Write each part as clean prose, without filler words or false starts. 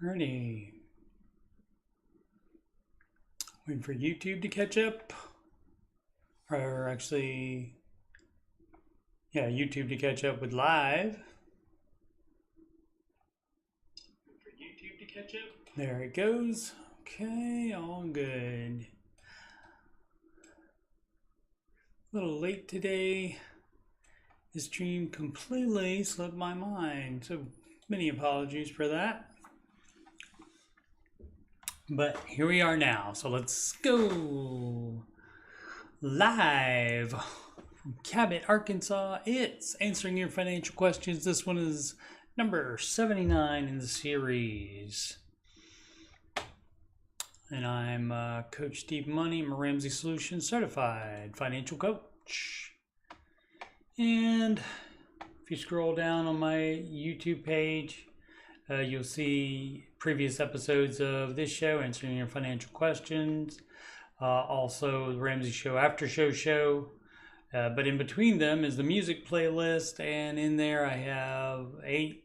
Alrighty. Waiting for YouTube to catch up. Or actually, yeah, YouTube to catch up with live. Waiting for YouTube to catch up. There it goes. Okay, all good. A little late today. This stream completely slipped my mind, so many apologies for that. But here we are now, so let's go live from Cabot, Arkansas. It's answering your financial questions. This one is number 79 in the series. And I'm Coach Steve Money. I'm a Ramsey Solutions certified financial coach. And if you scroll down on my YouTube page, you'll see previous episodes of this show, answering your financial questions. Also, the Ramsey Show After Show. But in between them is the music playlist, and in there I have eight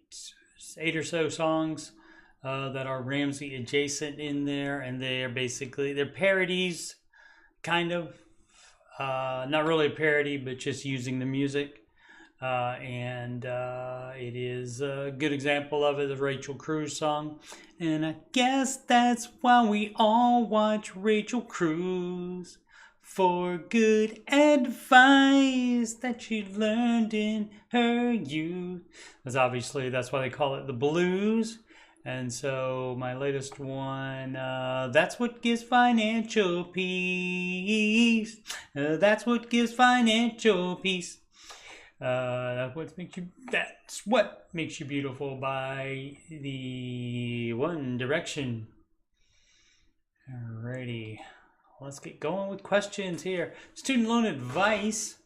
or so songs that are Ramsey adjacent in there, and they're parodies, kind of. Not really a parody, but just using the music. It is a good example of it, the Rachel Cruz song. And I guess that's why we all watch Rachel Cruz, for good advice that she learned in her youth. That's why they call it the blues. And so my latest one, that's what gives financial peace. That's what gives financial peace. That's what makes you beautiful by the One Direction. Alrighty, let's get going with questions here. Student loan advice.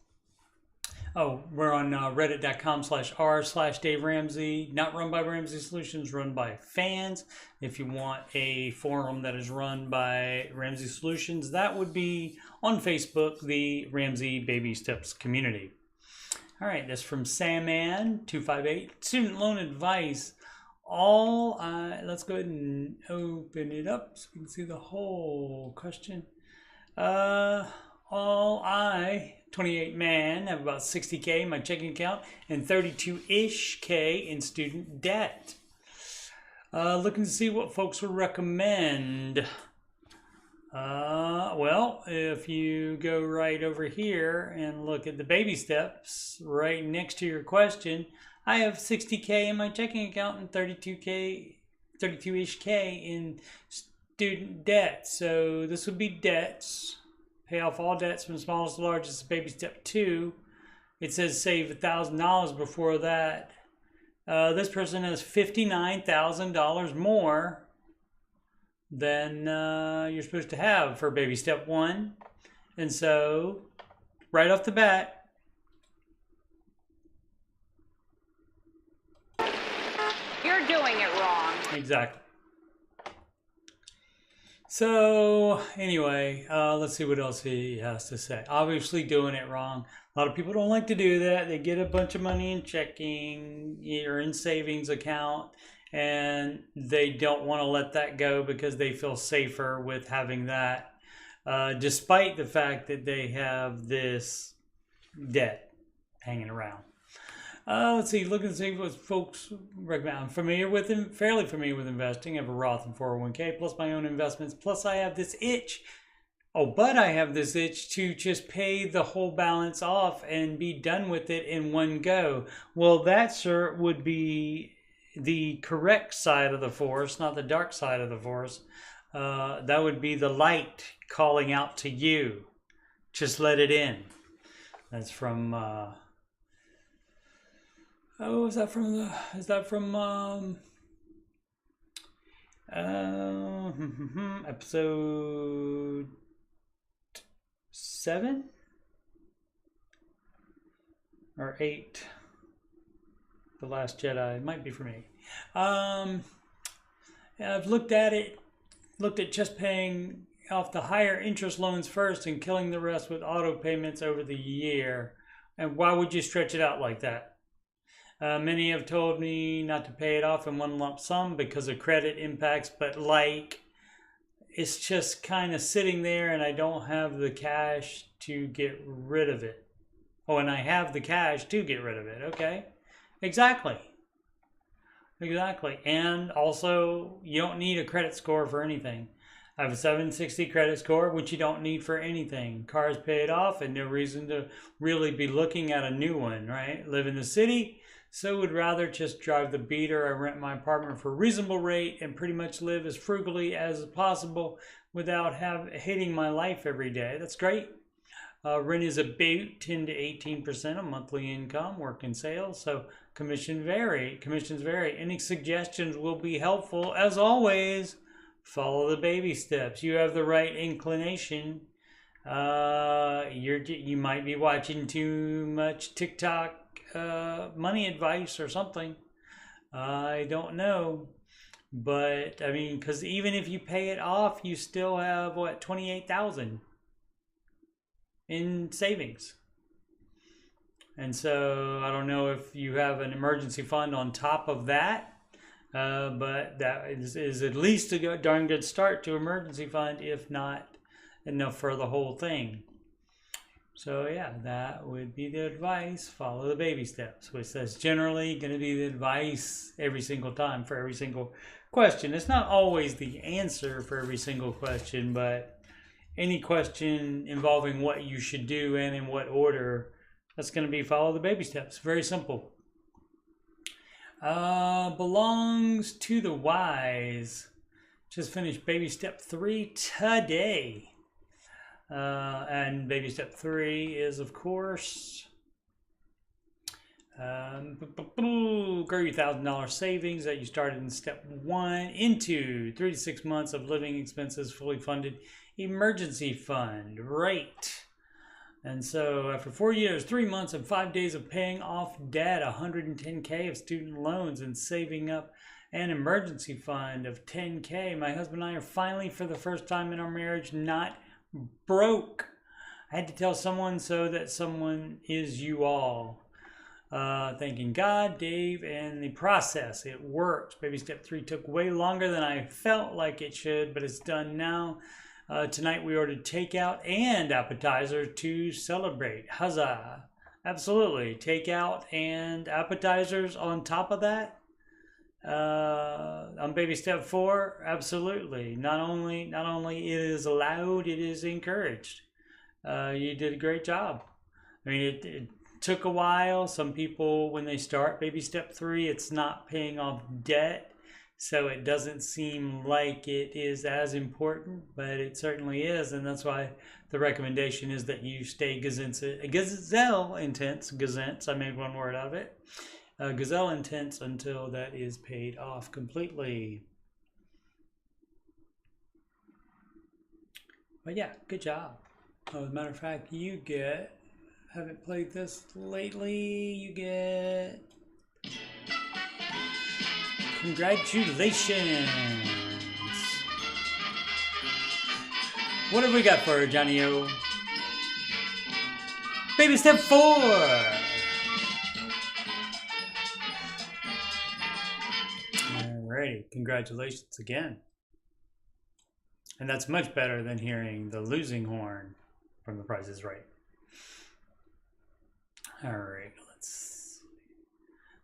Oh, we're on reddit.com/r/Dave Ramsey. Not run by Ramsey Solutions, run by fans. If you want a forum that is run by Ramsey Solutions, that would be on Facebook, the Ramsey Baby Steps community. All right, that's from Samman258. Student loan advice. Let's go ahead and open it up so we can see the whole question. 28 man, have about 60K in my checking account and 32-ish K in student debt. Looking to see what folks would recommend. Well, if you go right over here and look at the baby steps right next to your question, I have 60K in my checking account and 32-ish K in student debt. So this would be debts. Pay off all debts from smallest to largest, baby step 2. It says save $1,000 before that. This person has $59,000 more than you're supposed to have for baby step 1. And so, right off the bat, you're doing it wrong. Exactly. So, anyway, let's see what else he has to say. Obviously doing it wrong. A lot of people don't like to do that. They get a bunch of money in checking or in savings account, and they don't want to let that go because they feel safer with having that, despite the fact that they have this debt hanging around. Let's see, looking to see what folks recommend. I'm fairly familiar with investing. I have a Roth and 401k, plus my own investments, plus I have this itch. But I have this itch to just pay the whole balance off and be done with it in one go. Well, that, sir, would be the correct side of the force, not the dark side of the force. That would be the light calling out to you. Just let it in. That's from is that from episode 7 or 8? The Last Jedi. It might be for me. I've looked at just paying off the higher interest loans first and killing the rest with auto payments over the year. And why would you stretch it out like that? Many have told me not to pay it off in one lump sum because of credit impacts, but like it's just kind of sitting there and I don't have the cash to get rid of it. Oh, and I have the cash to get rid of it. Okay. Exactly. Exactly. And also, you don't need a credit score for anything. I have a 760 credit score, which you don't need for anything. Car's paid off and no reason to really be looking at a new one, right? Live in the city, so would rather just drive the beater. I rent my apartment for a reasonable rate and pretty much live as frugally as possible without hating my life every day. That's great. Rent is about 10 to 18% of monthly income, work in sales, so commissions vary. Any suggestions will be helpful. As always, follow the baby steps. You have the right inclination. You might be watching too much TikTok money advice or something. I don't know. But, I mean, because even if you pay it off, you still have, what, $28,000 in savings. And so I don't know if you have an emergency fund on top of that, but that is at least a darn good start to emergency fund, if not enough for the whole thing. So yeah, that would be the advice. Follow the baby steps, which is generally going to be the advice every single time for every single question. It's not always the answer for every single question, but any question involving what you should do and in what order, that's going to be follow the baby steps. Very simple. Belongs to the wise. Just finished baby step 3 today. And baby step 3 is, of course, grow your $1,000 savings that you started in step 1 into 3 to 6 months of living expenses, fully funded emergency fund. Right. And so after 4 years, 3 months, and 5 days of paying off debt, $110K of student loans, and saving up an emergency fund of $10K, my husband and I are finally, for the first time in our marriage, not broke. I had to tell someone so that someone is you all. Thanking God, Dave, and the process. It works. Baby step 3 took way longer than I felt like it should, but it's done now. Tonight we ordered takeout and appetizer to celebrate. Huzzah. Absolutely. Takeout and appetizers on top of that. On baby step 4, absolutely. Not only it is allowed, it is encouraged. You did a great job. I mean, it took a while. Some people, when they start baby step 3, it's not paying off debt, so it doesn't seem like it is as important, but it certainly is, and that's why the recommendation is that you stay gazelle intense. I made one word out of it. Gazelle intense until that is paid off completely. But yeah, good job. As a matter of fact, you get, haven't played this lately, you get congratulations. What have we got for Johnny-O? Baby step 4. Alrighty, congratulations again. And that's much better than hearing the losing horn from The Price is Right. Alright, let's see.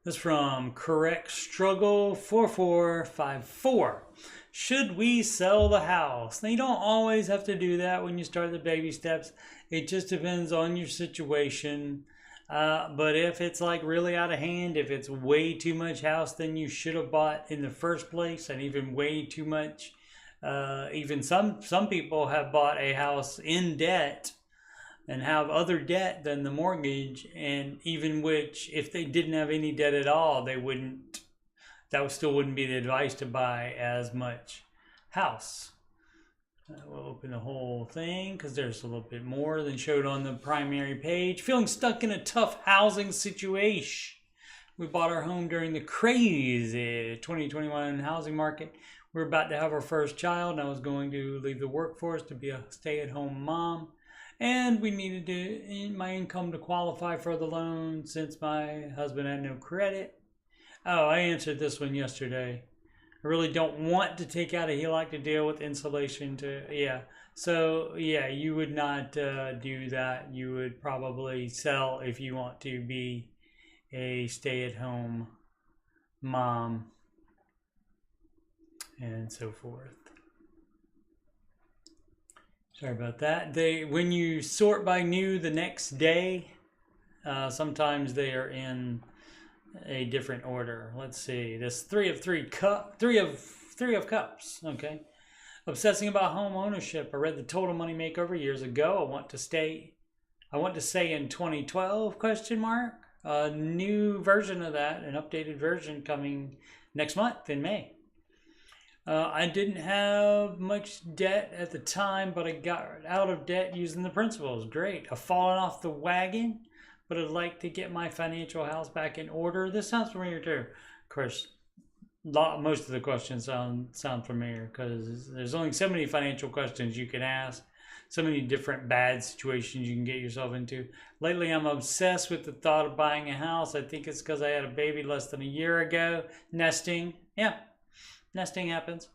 This is from Correct Struggle 4454. Should we sell the house? Now, you don't always have to do that when you start the baby steps. It just depends on your situation. But if it's like really out of hand, if it's way too much house than you should have bought in the first place, and even way too much, even some people have bought a house in debt and have other debt than the mortgage, and even which, if they didn't have any debt at all, that still wouldn't be the advice to buy as much house. We'll open the whole thing because there's a little bit more than showed on the primary page. Feeling stuck in a tough housing situation. We bought our home during the crazy 2021 housing market. We're about to have our first child, and I was going to leave the workforce to be a stay-at-home mom. And we needed my income to qualify for the loan since my husband had no credit. Oh, I answered this one yesterday. I really don't want to take out a HELOC to deal with insulation yeah. So yeah, you would not do that. You would probably sell if you want to be a stay-at-home mom and so forth. Sorry about that. When you sort by new the next day, sometimes they are in a different order. Let's see. This three of cups. Okay. Obsessing about home ownership. I read the Total Money Makeover years ago. I want to say in 2012 ? A new version of that, an updated version coming next month in May. I didn't have much debt at the time, but I got out of debt using the principles. Great. I've fallen off the wagon, but I'd like to get my financial house back in order. This sounds familiar too. Of course, most of the questions sound familiar because there's only so many financial questions you can ask, so many different bad situations you can get yourself into. Lately, I'm obsessed with the thought of buying a house. I think it's because I had a baby less than a year ago. Nesting. Yeah. Nesting happens.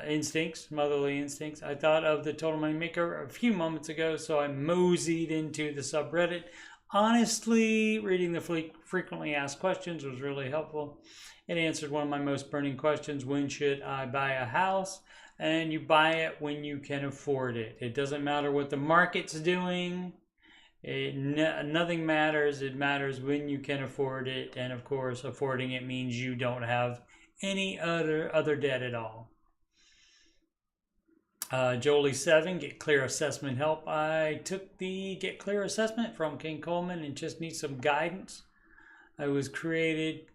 Instincts, motherly instincts. I thought of the Total Money Maker a few moments ago, so I moseyed into the subreddit. Honestly, reading the frequently asked questions was really helpful. It answered one of my most burning questions: when should I buy a house? And you buy it when you can afford it. It doesn't matter what the market's doing. Nothing matters. It matters when you can afford it. And of course, affording it means you don't have any other debt at all. Jolie7, Get Clear Assessment Help. I took the Get Clear Assessment from King Coleman and just need some guidance. I was created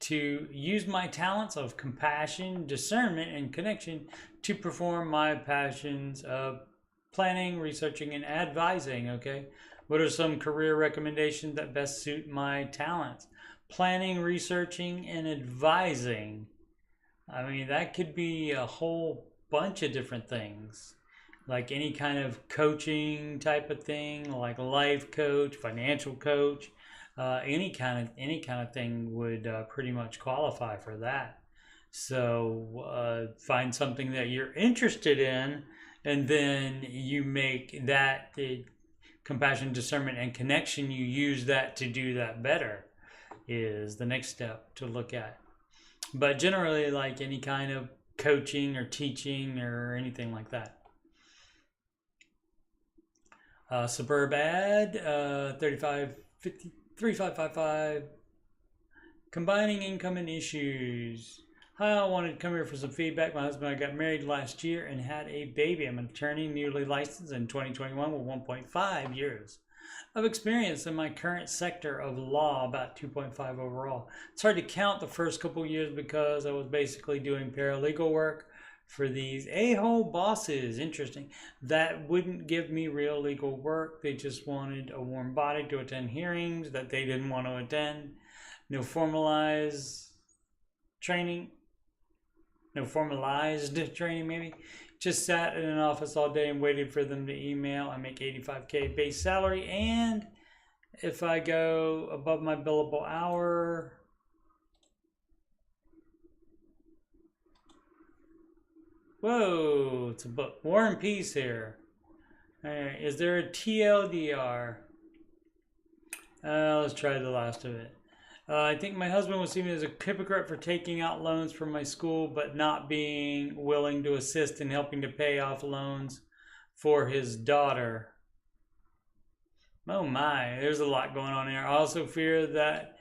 to use my talents of compassion, discernment, and connection to perform my passions of planning, researching, and advising. Okay, what are some career recommendations that best suit my talents? Planning, researching, and advising. I mean, that could be a whole bunch of different things, like any kind of coaching type of thing, like life coach, financial coach, any kind of thing would pretty much qualify for that. So find something that you're interested in, and then you make that compassion, discernment, and connection. You use that to do that better. Is the next step to look at. But generally, like any kind of coaching or teaching or anything like that. Suburb ad 3555. Combining income and issues. Hi, I wanted to come here for some feedback. My husband and I got married last year and had a baby. I'm an attorney, newly licensed in 2021 with 1.5 years of experience in my current sector of law, about 2.5 overall. It's hard to count the first couple of years because I was basically doing paralegal work for these a-hole bosses. Interesting. That wouldn't give me real legal work. They just wanted a warm body to attend hearings that they didn't want to attend. No formalized training, maybe. Just sat in an office all day and waited for them to email. I make $85K base salary, and if I go above my billable hour, whoa, it's a book. War and Peace here. All right, is there a TLDR? Let's try the last of it. I think my husband would see me as a hypocrite for taking out loans from my school, but not being willing to assist in helping to pay off loans for his daughter. Oh my, there's a lot going on here. I also fear that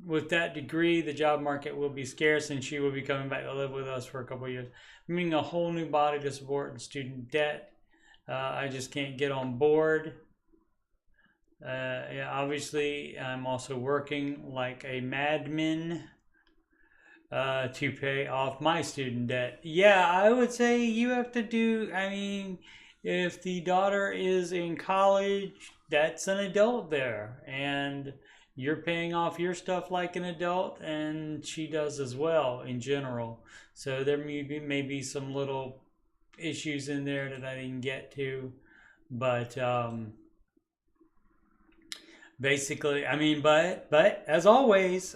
with that degree, the job market will be scarce and she will be coming back to live with us for a couple of years, meaning a whole new body to support and student debt. I just can't get on board. Yeah, obviously, I'm also working like a madman to pay off my student debt. Yeah, I would say you have to do, I mean, if the daughter is in college, that's an adult there. And you're paying off your stuff like an adult, and she does as well in general. So there may be some little issues in there that I didn't get to, but basically, I mean, but as always,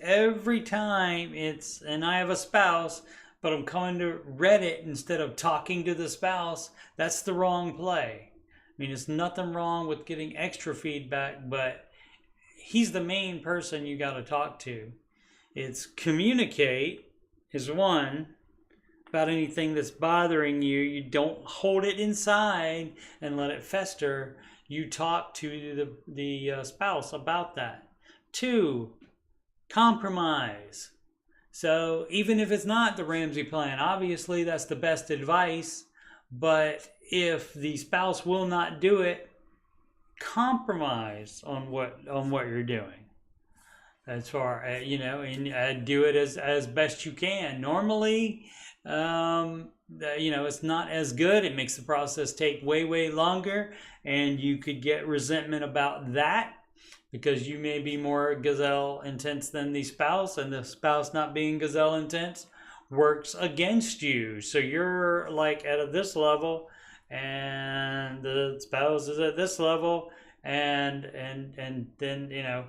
every time it's, and I have a spouse, but I'm coming to Reddit instead of talking to the spouse, that's the wrong play. I mean, it's nothing wrong with getting extra feedback, but he's the main person you got to talk to. It's communicate is one about anything that's bothering you. You don't hold it inside and let it fester. You talk to the spouse about that. Two, compromise. So even if it's not the Ramsey plan, obviously that's the best advice. But if the spouse will not do it, compromise on what you're doing. As far as, and do it as best you can. Normally, it's not as good. It makes the process take way longer, and you could get resentment about that because you may be more gazelle intense than the spouse, and the spouse not being gazelle intense works against you. So you're like at this level, and the spouse is at this level, and then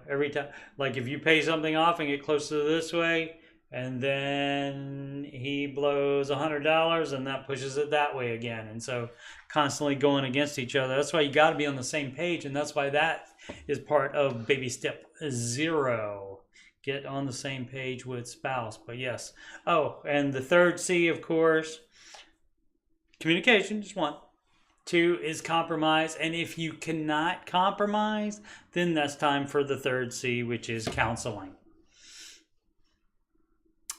every time, like if you pay something off and get closer to this way, and then he blows $100 and that pushes it that way again, and so constantly going against each other. That's why you got to be on the same page, and that's why that is part of baby step 0. Get on the same page with spouse. But yes, and the third C, of course, communication, just one. 2 is compromise, and if you cannot compromise, then that's time for the third C, which is counseling.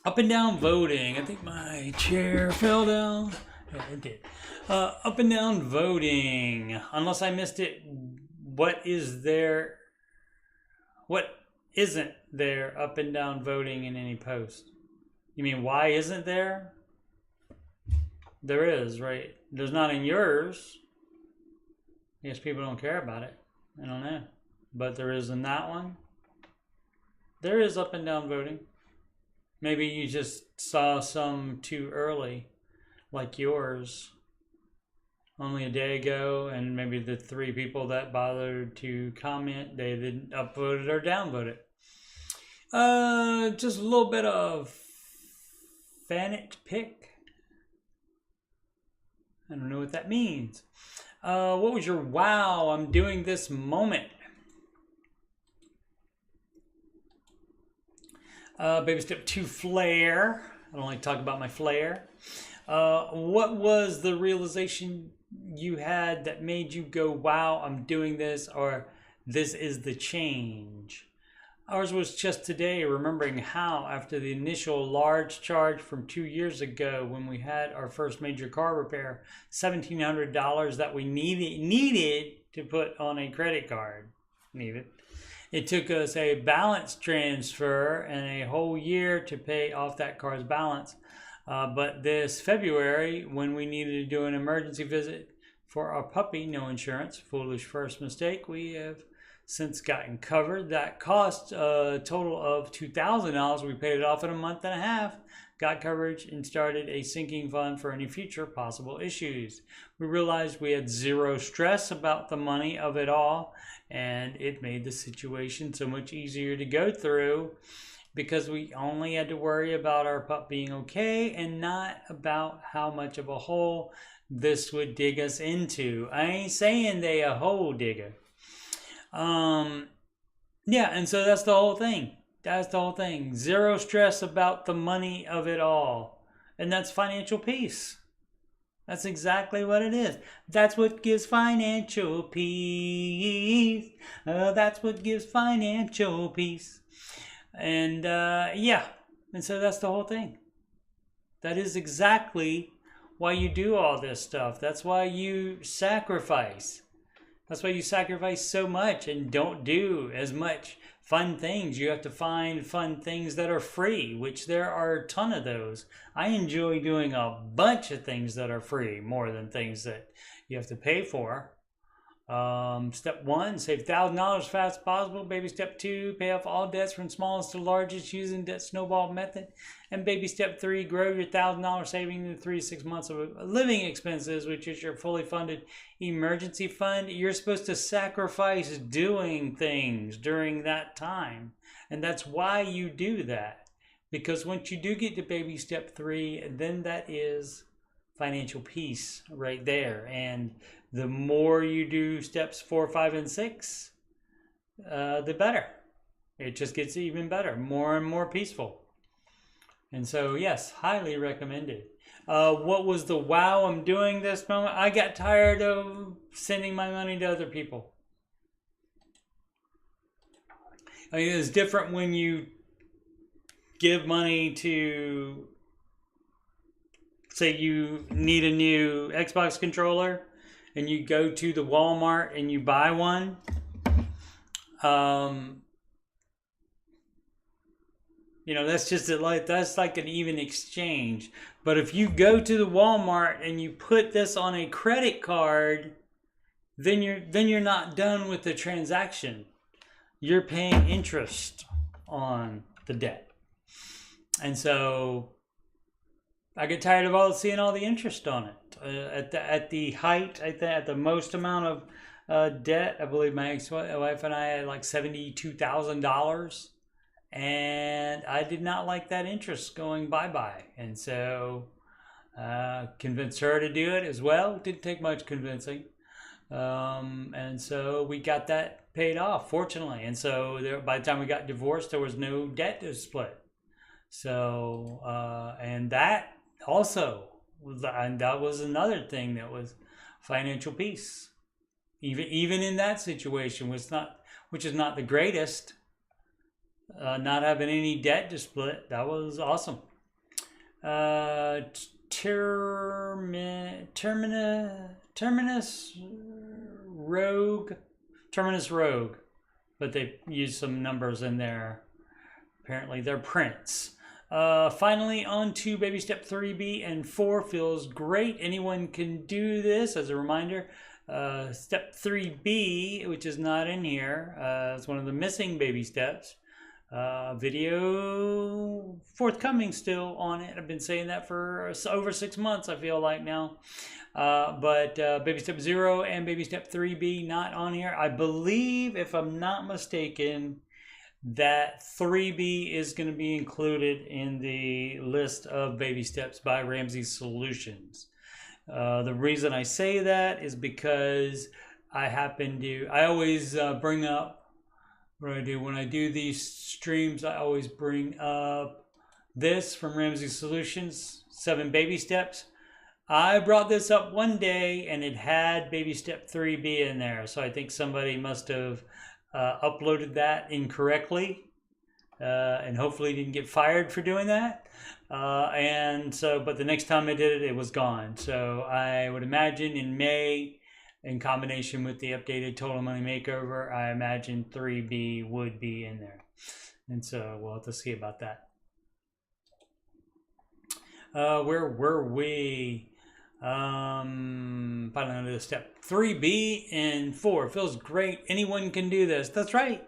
Up and down voting. I think my chair fell down. Yeah, it did. Up and down voting. Unless I missed it, what isn't there up and down voting in any post? You mean why isn't there? There is, right? There's not in yours. I guess people don't care about it. I don't know. But there is in that one. There is up and down voting. Maybe you just saw some too early, like yours, only a day ago, and maybe the 3 people that bothered to comment, they didn't upvote it or downvote it. Just a little bit of fanit pick. I don't know what that means. What was your wow, I'm doing this moment? Baby step 2, flare. I don't like to talk about my flare. What was the realization you had that made you go, wow, I'm doing this, or this is the change? Ours was just today, remembering how after the initial large charge from 2 years ago when we had our first major car repair, $1,700 that we needed to put on a credit card. It took us a balance transfer and a whole year to pay off that car's balance. But this February, when we needed to do an emergency visit for our puppy, no insurance, foolish first mistake, we have since gotten covered. That cost a total of $2,000. We paid it off in a month and a half, got coverage, and started a sinking fund for any future possible issues. We realized we had zero stress about the money of it all, and it made the situation so much easier to go through because we only had to worry about our pup being okay and not about how much of a hole this would dig us into. I ain't saying they a hole digger. Yeah, and so that's the whole thing. That's the whole thing. Zero stress about the money of it all. And that's financial peace. That's exactly what it is. That's what gives financial peace. That's what gives financial peace. And yeah, and so that's the whole thing. That is exactly why you do all this stuff. That's why you sacrifice. That's why you sacrifice so much and don't do as much fun things. You have to find fun things that are free, which there are a ton of those. I enjoy doing a bunch of things that are free more than things that you have to pay for. Step 1, save $1,000 as fast as possible. Baby step 2, pay off all debts from smallest to largest using debt snowball method. And baby step 3, grow your $1,000 savings in 3 to 6 months of living expenses, which is your fully funded emergency fund. You're supposed to sacrifice doing things during that time. And that's why you do that. Because once you do get to baby step 3, then that is financial peace right there. And the more you do steps 4, 5, and 6, the better. It just gets even better, more and more peaceful. And so, yes, highly recommended. What was the wow I'm doing this moment? I got tired of sending my money to other people. I mean, it's different when you give money to, say you need a new Xbox controller and you go to the Walmart and you buy one. You know, that's just that's like an even exchange. But if you go to the Walmart and you put this on a credit card, then you're not done with the transaction. You're paying interest on the debt. And so I get tired of seeing all the interest on it. At the height, at the most amount of debt, I believe my ex-wife and I had like $72,000, and I did not like that interest going bye-bye. And so convinced her to do it as well. It didn't take much convincing. And so we got that paid off, fortunately. And so by the time we got divorced, there was no debt to split. So, and that also, and that was another thing that was financial peace. Even in that situation, which is not the greatest, not having any debt to split, that was awesome. Terminus Rogue, but they used some numbers in there. Apparently they're prints. Finally, on to baby step 3B and 4. Feels great. Anyone can do this. As a reminder, step 3B, which is not in here, is one of the missing baby steps. Video forthcoming still on it. I've been saying that for over 6 months, I feel like now. But baby step 0 and baby step 3B not on here. I believe, if I'm not mistaken, that 3B is going to be included in the list of baby steps by Ramsey Solutions. The reason I say that is because I always bring up what I do when I do these streams. I always bring up this from Ramsey Solutions, 7 baby steps. I brought this up one day and it had baby step 3B in there. So I think somebody must have uploaded that incorrectly, and hopefully didn't get fired for doing that. But the next time I did it, it was gone. So I would imagine in May, in combination with the updated Total Money Makeover, I imagine 3B would be in there. And so we'll have to see about that. Where were we? Finally on to step 3B and 4. Feels great. Anyone can do this. That's right.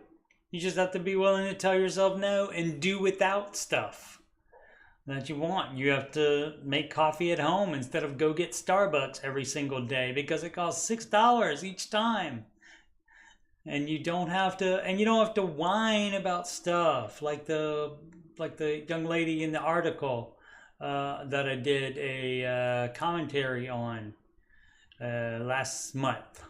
You just have to be willing to tell yourself no and do without stuff that you want. You have to make coffee at home instead of go get Starbucks every single day because it costs $6 each time. And you don't have to whine about stuff like the young lady in the article that I did a commentary on last month.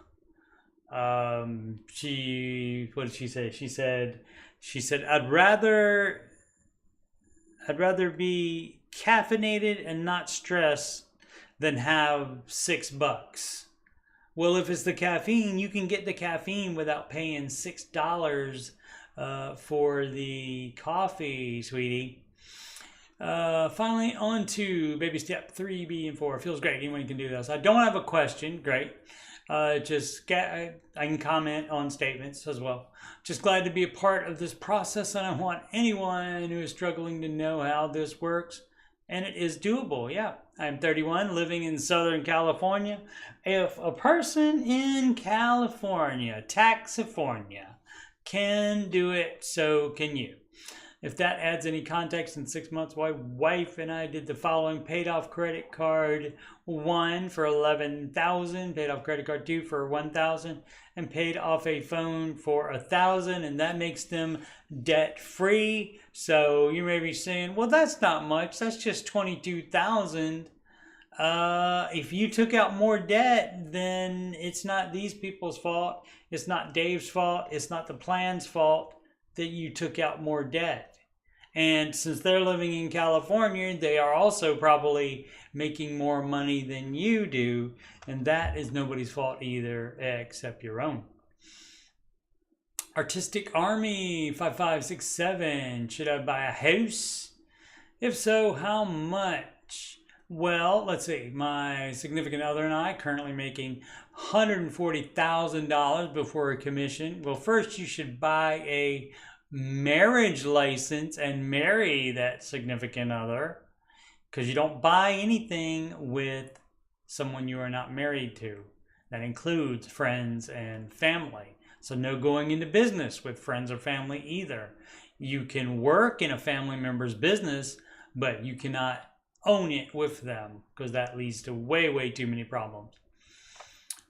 What did she say? She said, I'd rather be caffeinated and not stressed than have $6. Well, if it's the caffeine, you can get the caffeine without paying $6 for the coffee, sweetie. Finally, on to baby step 3B and 4. Feels great. Anyone can do this. I don't have a question. Great. I can comment on statements as well. Just glad to be a part of this process, and I want anyone who is struggling to know how this works, and it is doable. Yeah, I'm 31, living in Southern California. If a person in California, Taxifornia, can do it, so can you. If that adds any context, in 6 months, my wife and I did the following: paid off credit card 1 for $11,000, paid off credit card 2 for $1,000, and paid off a phone for $1,000, and that makes them debt free. So you may be saying, well, that's not much, that's just $22,000. If you took out more debt, then it's not these people's fault, it's not Dave's fault, it's not the plan's fault that you took out more debt. And since they're living in California, they are also probably making more money than you do. And that is nobody's fault either, except your own. Artistic Army 5567. Should I buy a house? If so, how much? Well, let's see. My significant other and I currently making $140,000 before a commission. Well, first you should buy a marriage license and marry that significant other, because you don't buy anything with someone you are not married to. That includes friends and family. So no going into business with friends or family either. You can work in a family member's business, but you cannot own it with them, because that leads to way too many problems.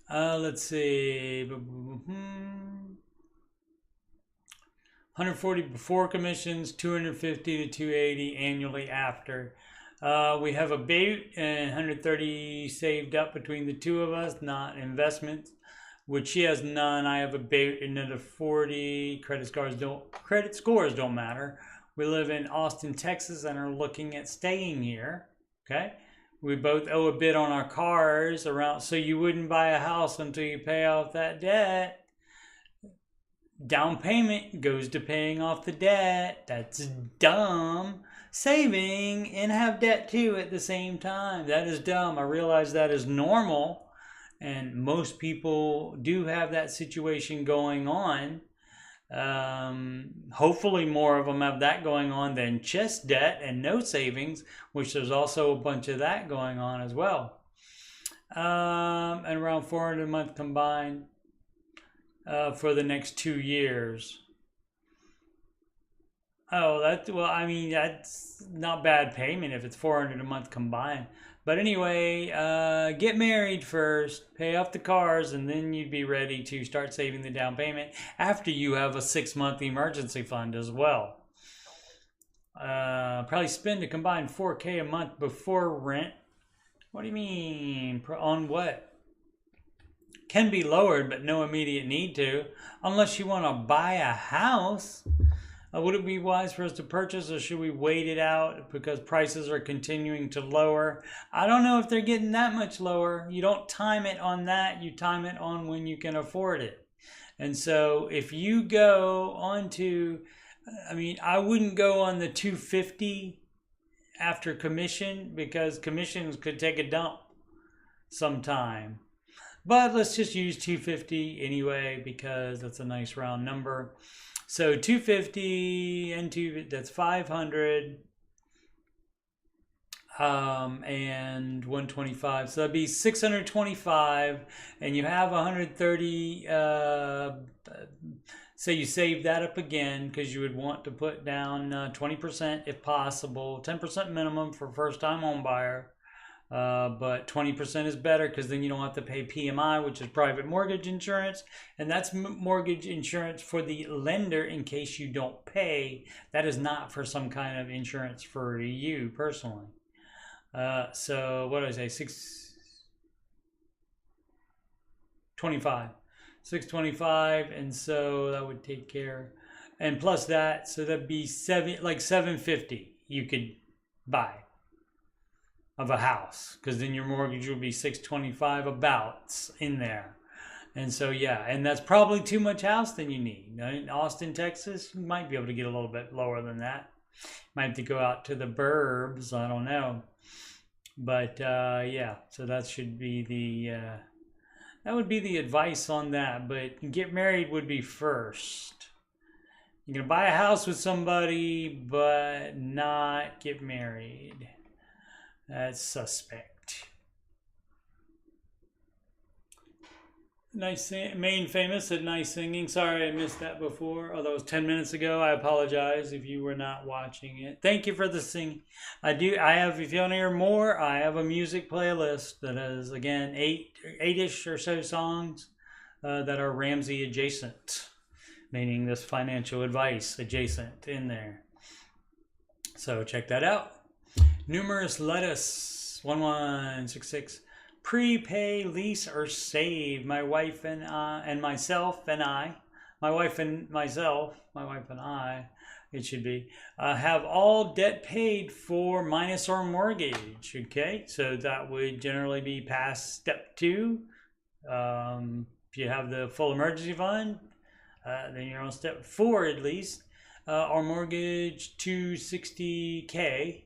Let's see. 140 before commissions, 250 to 280 annually after. We have a boat and 130 saved up between the two of us, not investments, which she has none. I have a boat and another 40. Credit scores don't matter. We live in Austin, Texas, and are looking at staying here. Okay. We both owe a bit on our cars around, so you wouldn't buy a house until you pay off that debt. Down payment goes to paying off the debt. That's dumb. Saving and have debt too at the same time. That is dumb. I realize that is normal, and most people do have that situation going on. Hopefully more of them have that going on than just debt and no savings, which there's also a bunch of that going on as well. And around $400 a month combined. For the next 2 years. Oh, that's not bad payment if it's $400 a month combined. But anyway, get married first, pay off the cars, and then you'd be ready to start saving the down payment after you have a 6-month emergency fund as well. Probably spend a combined $4K a month before rent. What do you mean? On what? Can be lowered, but no immediate need to, unless you want to buy a house. Would it be wise for us to purchase, or should we wait it out because prices are continuing to lower? I don't know if they're getting that much lower. You don't time it on that. You time it on when you can afford it. And so if you go on to, I wouldn't go on the 250 after commission, because commissions could take a dump sometime. But let's just use 250 anyway, because that's a nice round number. So 250 and that's 500, and 125. So that'd be 625, and you have 130. So you save that up again, because you would want to put down 20% if possible, 10% minimum for first-time home buyer. But 20% is better, because then you don't have to pay PMI, which is private mortgage insurance, and that's mortgage insurance for the lender in case you don't pay. That is not for some kind of insurance for you personally. So what did I say? 625, 625, and so that would take care, and plus that, so that'd be 750 you could buy of a house, because then your mortgage would be 625 about in there. And so yeah, and that's probably too much house than you need. In Austin, Texas, you might be able to get a little bit lower than that. Might have to go out to the burbs, I don't know. But yeah, so that should be that would be the advice on that. But get married would be first. You're gonna buy a house with somebody, but not get married. That's suspect. Nice, Main Famous said nice singing. Sorry I missed that before. Oh, that was 10 minutes ago. I apologize if you were not watching it. Thank you for the singing. I have, if you want to hear more, I have a music playlist that has, again, eight-ish or so songs that are Ramsey adjacent, meaning this financial advice adjacent in there. So check that out. Numerous lettuce 1166. Prepay, lease, or save. My wife and I, it should be, have all debt paid for minus our mortgage. Okay, so that would generally be past step 2. If you have the full emergency fund, then you're on step 4 at least. Our mortgage $260K.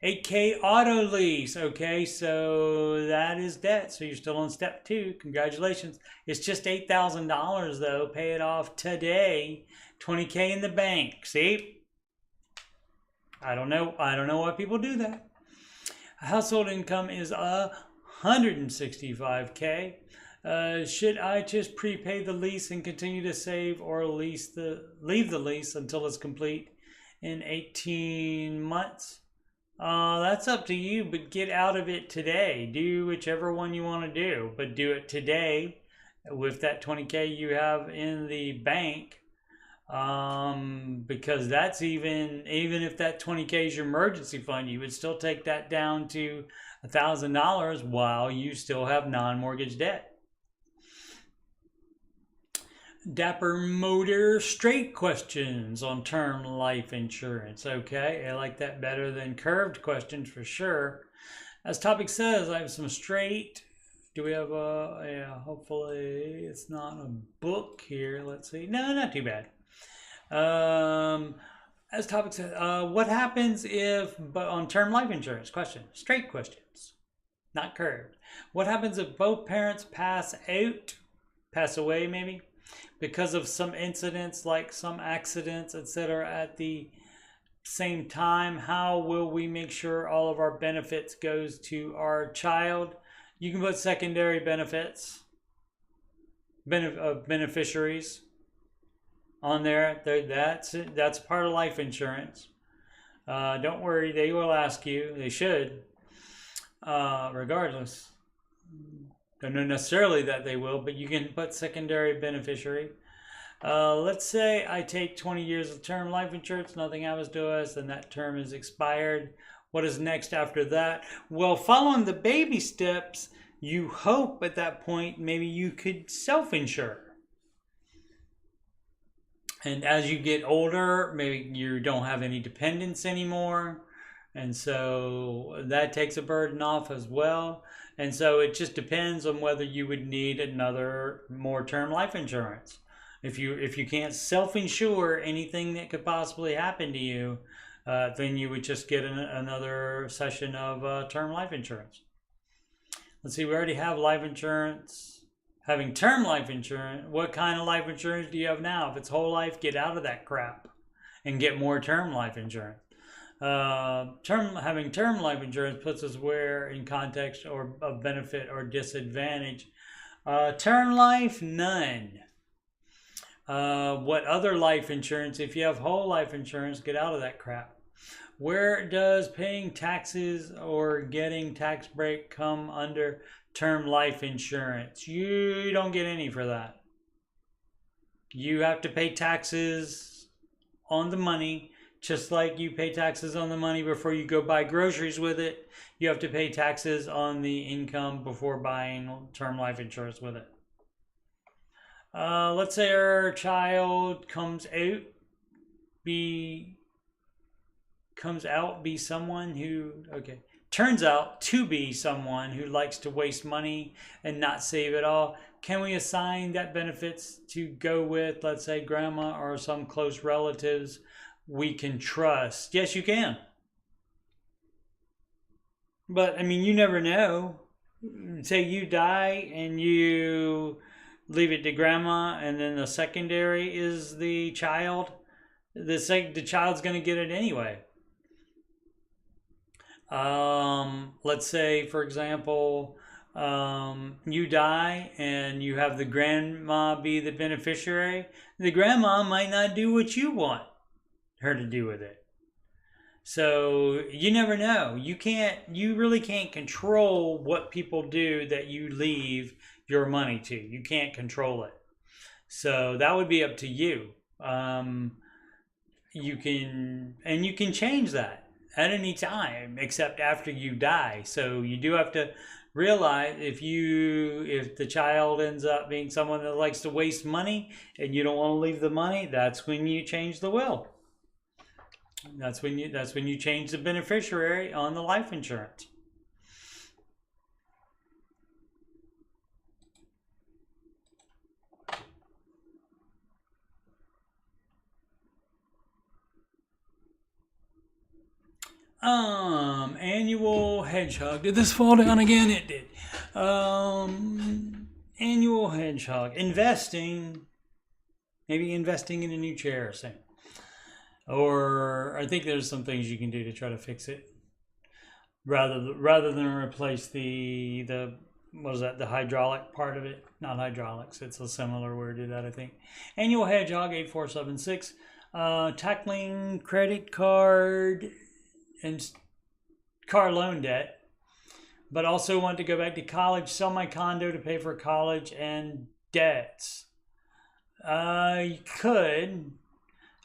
8K auto lease. Okay, so that is debt. So you're still on step 2. Congratulations. It's just $8,000 though. Pay it off today. 20K in the bank. See? I don't know why people do that. Household income is 165K. Should I just prepay the lease and continue to save, or leave the lease until it's complete in 18 months? That's up to you, but get out of it today. Do whichever one you want to do, but do it today with that 20K you have in the bank. Because that's even if that 20K is your emergency fund, you would still take that down to $1,000 while you still have non-mortgage debt. Dapper Motor, straight questions on term life insurance. Okay, I like that better than curved questions for sure. As topic says, I have some straight. Do we have a, yeah, hopefully it's not a book here. Let's see. No, not too bad. As topic says, what happens if, but on term life insurance, question, straight questions, not curved. What happens if both parents pass away maybe, because of some incidents, like some accidents, etc. at the same time? How will we make sure all of our benefits goes to our child? You can put secondary benefits, beneficiaries on there. That's part of life insurance. Don't worry, they will ask you. They should, regardless. Don't know necessarily that they will, but you can put secondary beneficiary. Let's say I take 20 years of term life insurance, nothing happens to us, and that term is expired. What is next after that? Well, following the baby steps, you hope at that point maybe you could self-insure. And as you get older, maybe you don't have any dependents anymore. And so that takes a burden off as well. And so it just depends on whether you would need more term life insurance. If you can't self-insure anything that could possibly happen to you, then you would just get another session of term life insurance. Let's see, we already have life insurance. Having term life insurance, what kind of life insurance do you have now? If it's whole life, get out of that crap and get more term life insurance. Having term life insurance puts us where in context or of benefit or disadvantage. Term life, none. What other life insurance? If you have whole life insurance, get out of that crap. Where does paying taxes or getting tax break come under term life insurance? You don't get any for that. You have to pay taxes on the money. Just like you pay taxes on the money before you go buy groceries with it, you have to pay taxes on the income before buying term life insurance with it. Let's say our child comes out, turns out to be someone who likes to waste money and not save it all. Can we assign that benefits to go with, let's say, grandma or some close relatives we can trust? Yes, you can. But I mean, you never know. Say you die and you leave it to grandma, and then the secondary is the child. The child's going to get it anyway. Let's say, for example, you die and you have the grandma be the beneficiary. The grandma might not do what you want her to do with it. So you never know. You really can't control what people do that you leave your money to. You can't control it. So that would be up to you. You can change that at any time except after you die. So you do have to realize if the child ends up being someone that likes to waste money and you don't want to leave the money, that's when you change the will. That's when you change the beneficiary on the life insurance. Annual hedgehog. Did this fall down again? It did. Annual hedgehog. Investing. Maybe investing in a new chair or something. Or I think there's some things you can do to try to fix it. Rather than replace the what is that, the hydraulic part of it? Not hydraulics. It's a similar word to that, I think. Annual hedgehog 8476. Tackling credit card and car loan debt, but also want to go back to college, sell my condo to pay for college and debts. You could.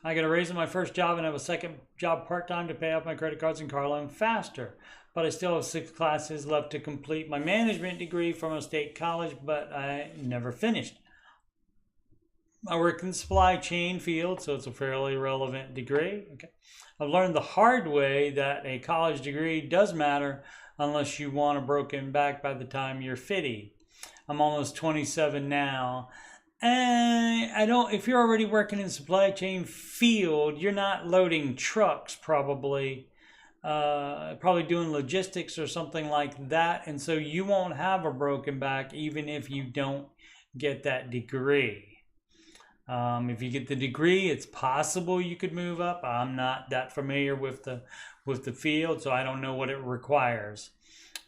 I got a raise in my first job and have a second job part-time to pay off my credit cards and car loan faster. But I still have 6 classes left to complete my management degree from a state college, but I never finished. I work in the supply chain field, so it's a fairly relevant degree. Okay. I've learned the hard way that a college degree does matter unless you want a broken back by the time you're 50. I'm almost 27 now. And if you're already working in the supply chain field, you're not loading trucks probably doing logistics or something like that. And so you won't have a broken back even if you don't get that degree. If you get the degree, it's possible you could move up. I'm not that familiar with the field, so I don't know what it requires.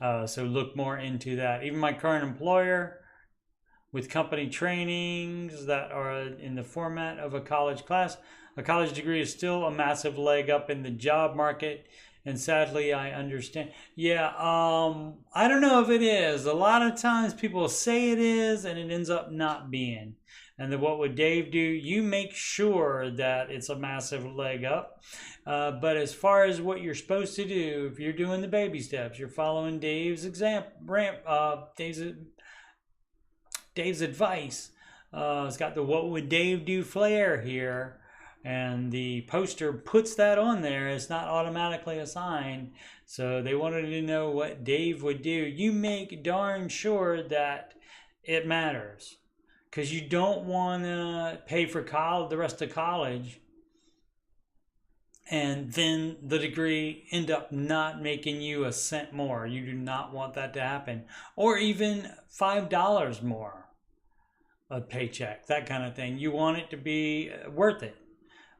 So look more into that. Even my current employer, with company trainings that are in the format of a college class, a college degree is still a massive leg up in the job market. And sadly, I understand. Yeah, I don't know if it is. A lot of times people say it is, and it ends up not being. And then what would Dave do? You make sure that it's a massive leg up. But as far as what you're supposed to do, if you're doing the baby steps, you're following Dave's Dave's advice. It's got the "What would Dave do" flair here, and the poster puts that on there. It's not automatically assigned, so they wanted to know what Dave would do. You make darn sure that it matters, because you don't want to pay for the rest of college and then the degree end up not making you a cent more. You do not want that to happen. Or even $5 more a paycheck, that kind of thing. You want it to be worth it.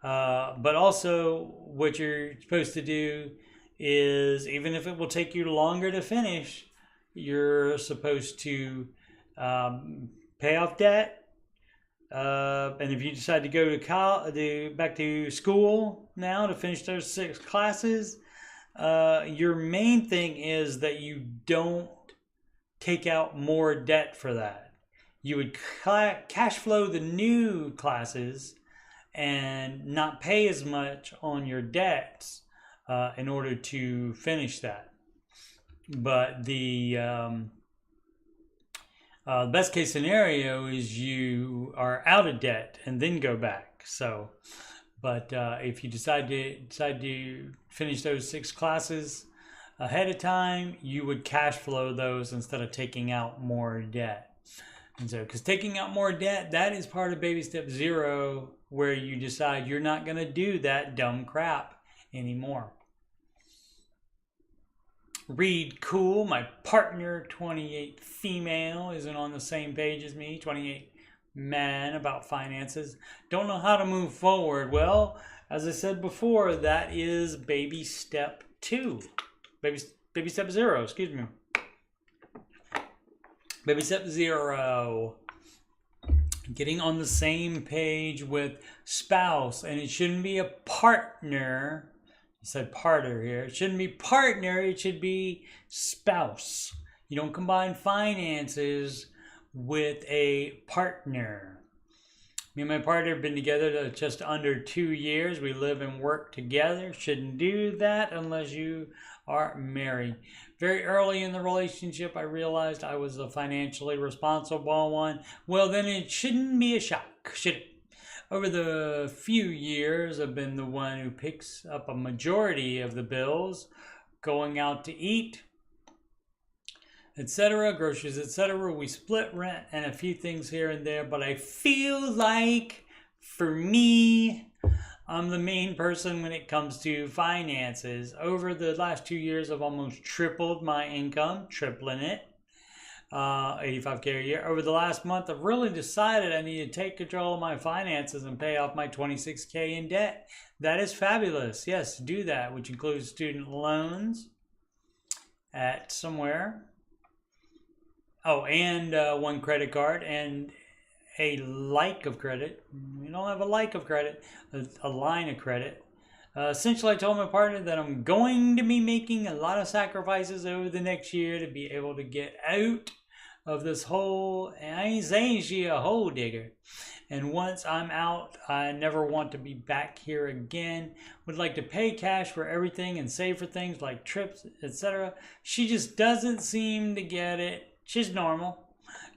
But also what you're supposed to do is, even if it will take you longer to finish, you're supposed to pay off debt. And if you decide to go to back to school now to finish those 6 classes, your main thing is that you don't take out more debt for that. You would cash flow the new classes and not pay as much on your debts in order to finish that. But the best case scenario is you are out of debt and then go back. So, but if you decide to finish those 6 classes ahead of time, you would cash flow those instead of taking out more debt. And so, because taking out more debt, that is part of baby step 0, where you decide you're not going to do that dumb crap anymore. Reed Cool, my partner, 28 female, isn't on the same page as me, 28 man, about finances. Don't know how to move forward. Well, as I said before, that is baby step 2. Baby step 0, excuse me. Baby step 0. Getting on the same page with spouse, and it shouldn't be a partner. I said partner here. It shouldn't be partner, it should be spouse. You don't combine finances with a partner. Me and my partner have been together just under 2 years. We live and work together. Shouldn't do that unless you are married. Very early in the relationship, I realized I was a financially responsible one. Well, then it shouldn't be a shock, should it? Over the few years, I've been the one who picks up a majority of the bills, going out to eat, etc., groceries, etc. We split rent and a few things here and there, but I feel like, for me, I'm the main person when it comes to finances. Over the last 2 years, I've almost tripled my income, tripling it, $85K a year. Over the last month, I've really decided I need to take control of my finances and pay off my $26K in debt. That is fabulous. Yes, do that, which includes student loans at somewhere. Oh, and one credit card and a like of credit. We don't have a like of credit, a line of credit. Essentially, I told my partner that I'm going to be making a lot of sacrifices over the next year to be able to get out of this hole. And I ain't saying she a hole digger. And once I'm out, I never want to be back here again. Would like to pay cash for everything and save for things like trips, etc. She just doesn't seem to get it. She's normal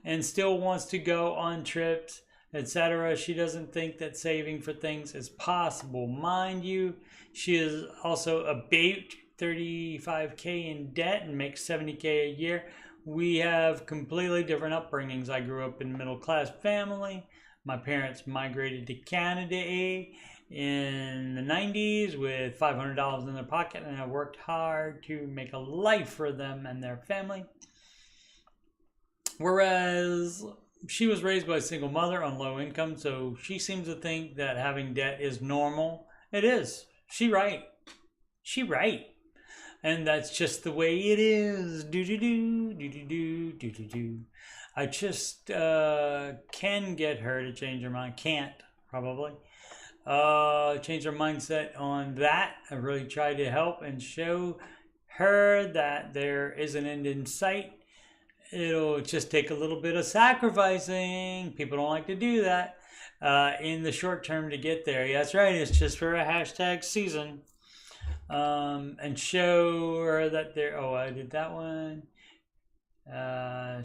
and still wants to go on trips, etc. She doesn't think that saving for things is possible. Mind you, she is also about 35K in debt and makes 70K a year. We have completely different upbringings. I grew up in a middle-class family. My parents migrated to Canada in the 90s with $500 in their pocket, and I worked hard to make a life for them and their family. Whereas she was raised by a single mother on low income, so she seems to think that having debt is normal. It is. She right. And that's just the way it is. Do. I just can get her to change her mind. Can't, probably. Change her mindset on that. I really tried to help and show her that there is an end in sight. It'll just take a little bit of sacrificing. People don't like to do that in the short term to get there. Yeah, that's right. It's just for a hashtag season. And show her that there. Oh, I did that one.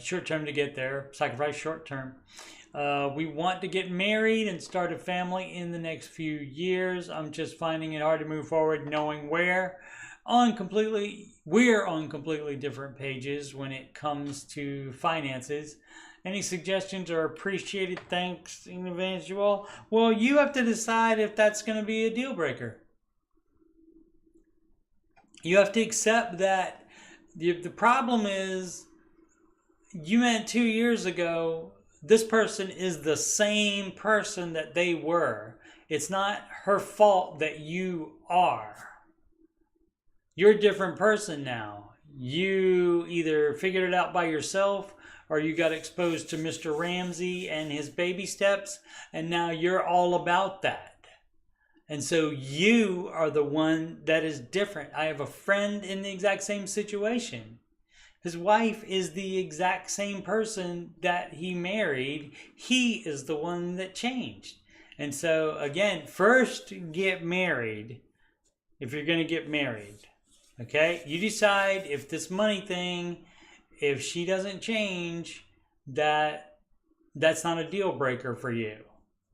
Short term to get there. Sacrifice short term. We want to get married and start a family in the next few years. I'm just finding it hard to move forward knowing where. We're on completely different pages when it comes to finances. Any suggestions are appreciated. Thanks in advance, you all. Well, you have to decide if that's going to be a deal breaker. You have to accept that the problem is you met 2 years ago. This person is the same person that they were. It's not her fault that you are. You're a different person now. You either figured it out by yourself or you got exposed to Mr. Ramsey and his baby steps, and now you're all about that. And so you are the one that is different. I have a friend in the exact same situation. His wife is the exact same person that he married. He is the one that changed. And so, again, first get married if you're going to get married. Okay, you decide if this money thing, if she doesn't change, that's not a deal breaker for you,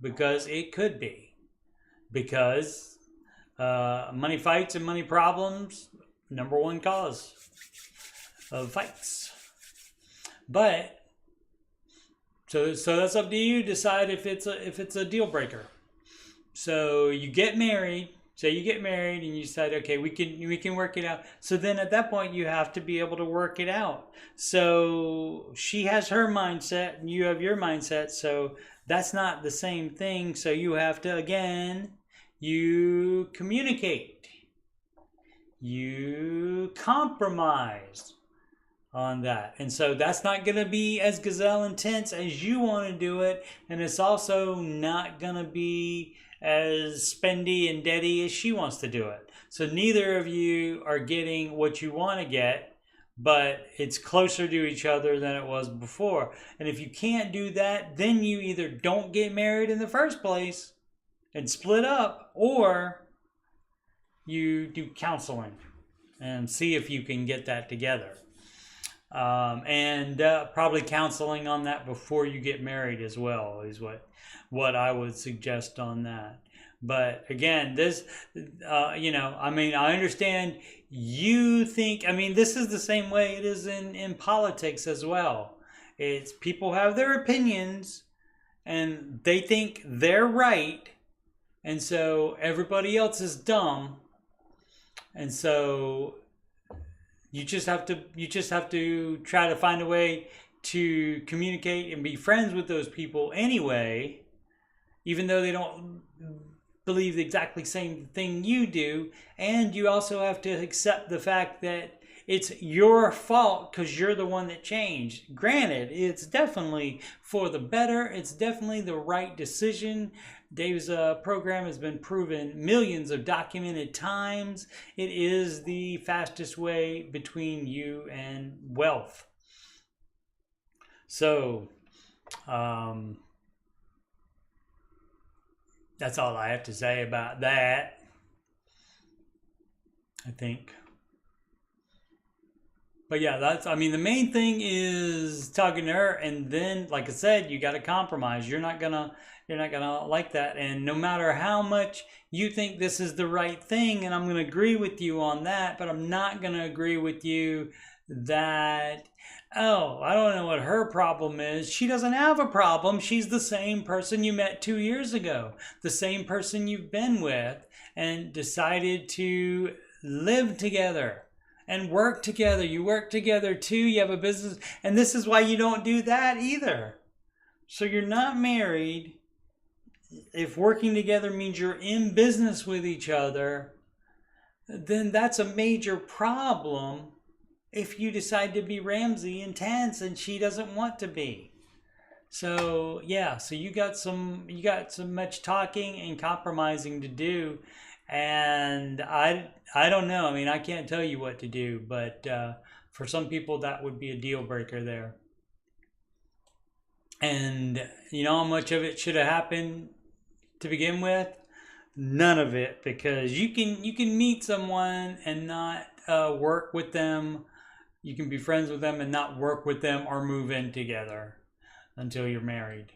because it could be. Because money fights and money problems, number one cause of fights. But so that's up to you. Decide if it's a deal breaker. So you get married. Say you get married and you decide, okay, we can work it out. So then at that point, you have to be able to work it out. So she has her mindset and you have your mindset. So that's not the same thing. So you have to, again, you communicate. you compromise on that. And so that's not going to be as gazelle intense as you want to do it. And it's also not going to be as spendy and deady as she wants to do it. So neither of you are getting what you want to get, but it's closer to each other than it was before. And if you can't do that, then you either don't get married in the first place and split up, or you do counseling and see if you can get that together. And probably counseling on that before you get married as well is what I would suggest on that. But again, this, I mean, I understand you think, I mean, this is the same way it is in politics as well. It's people have their opinions and they think they're right. And so everybody else is dumb. And so you just have to try to find a way to communicate and be friends with those people anyway, even though they don't believe the exactly same thing you do. And you also have to accept the fact that it's your fault because you're the one that changed. Granted, it's definitely for the better. It's definitely the right decision. Dave's program has been proven millions of documented times. It is the fastest way between you and wealth. So, that's all I have to say about that, I think. But yeah, I mean, the main thing is talking to her, and then, like I said, you got to compromise. You're not gonna like that. And no matter how much you think this is the right thing, and I'm gonna agree with you on that, but I'm not gonna agree with you that, oh, I don't know what her problem is. She doesn't have a problem. She's the same person you met 2 years ago, the same person you've been with and decided to live together and work together. You work together too. You have a business. And this is why you don't do that either. So you're not married. If working together means you're in business with each other, then that's a major problem if you decide to be Ramsey intense and she doesn't want to be. So yeah, so you got some much talking and compromising to do. And I don't know. I mean, I can't tell you what to do, but for some people that would be a deal breaker there. And you know how much of it should have happened to begin with? None of it, because you can meet someone and not work with them. You can be friends with them and not work with them or move in together until you're married.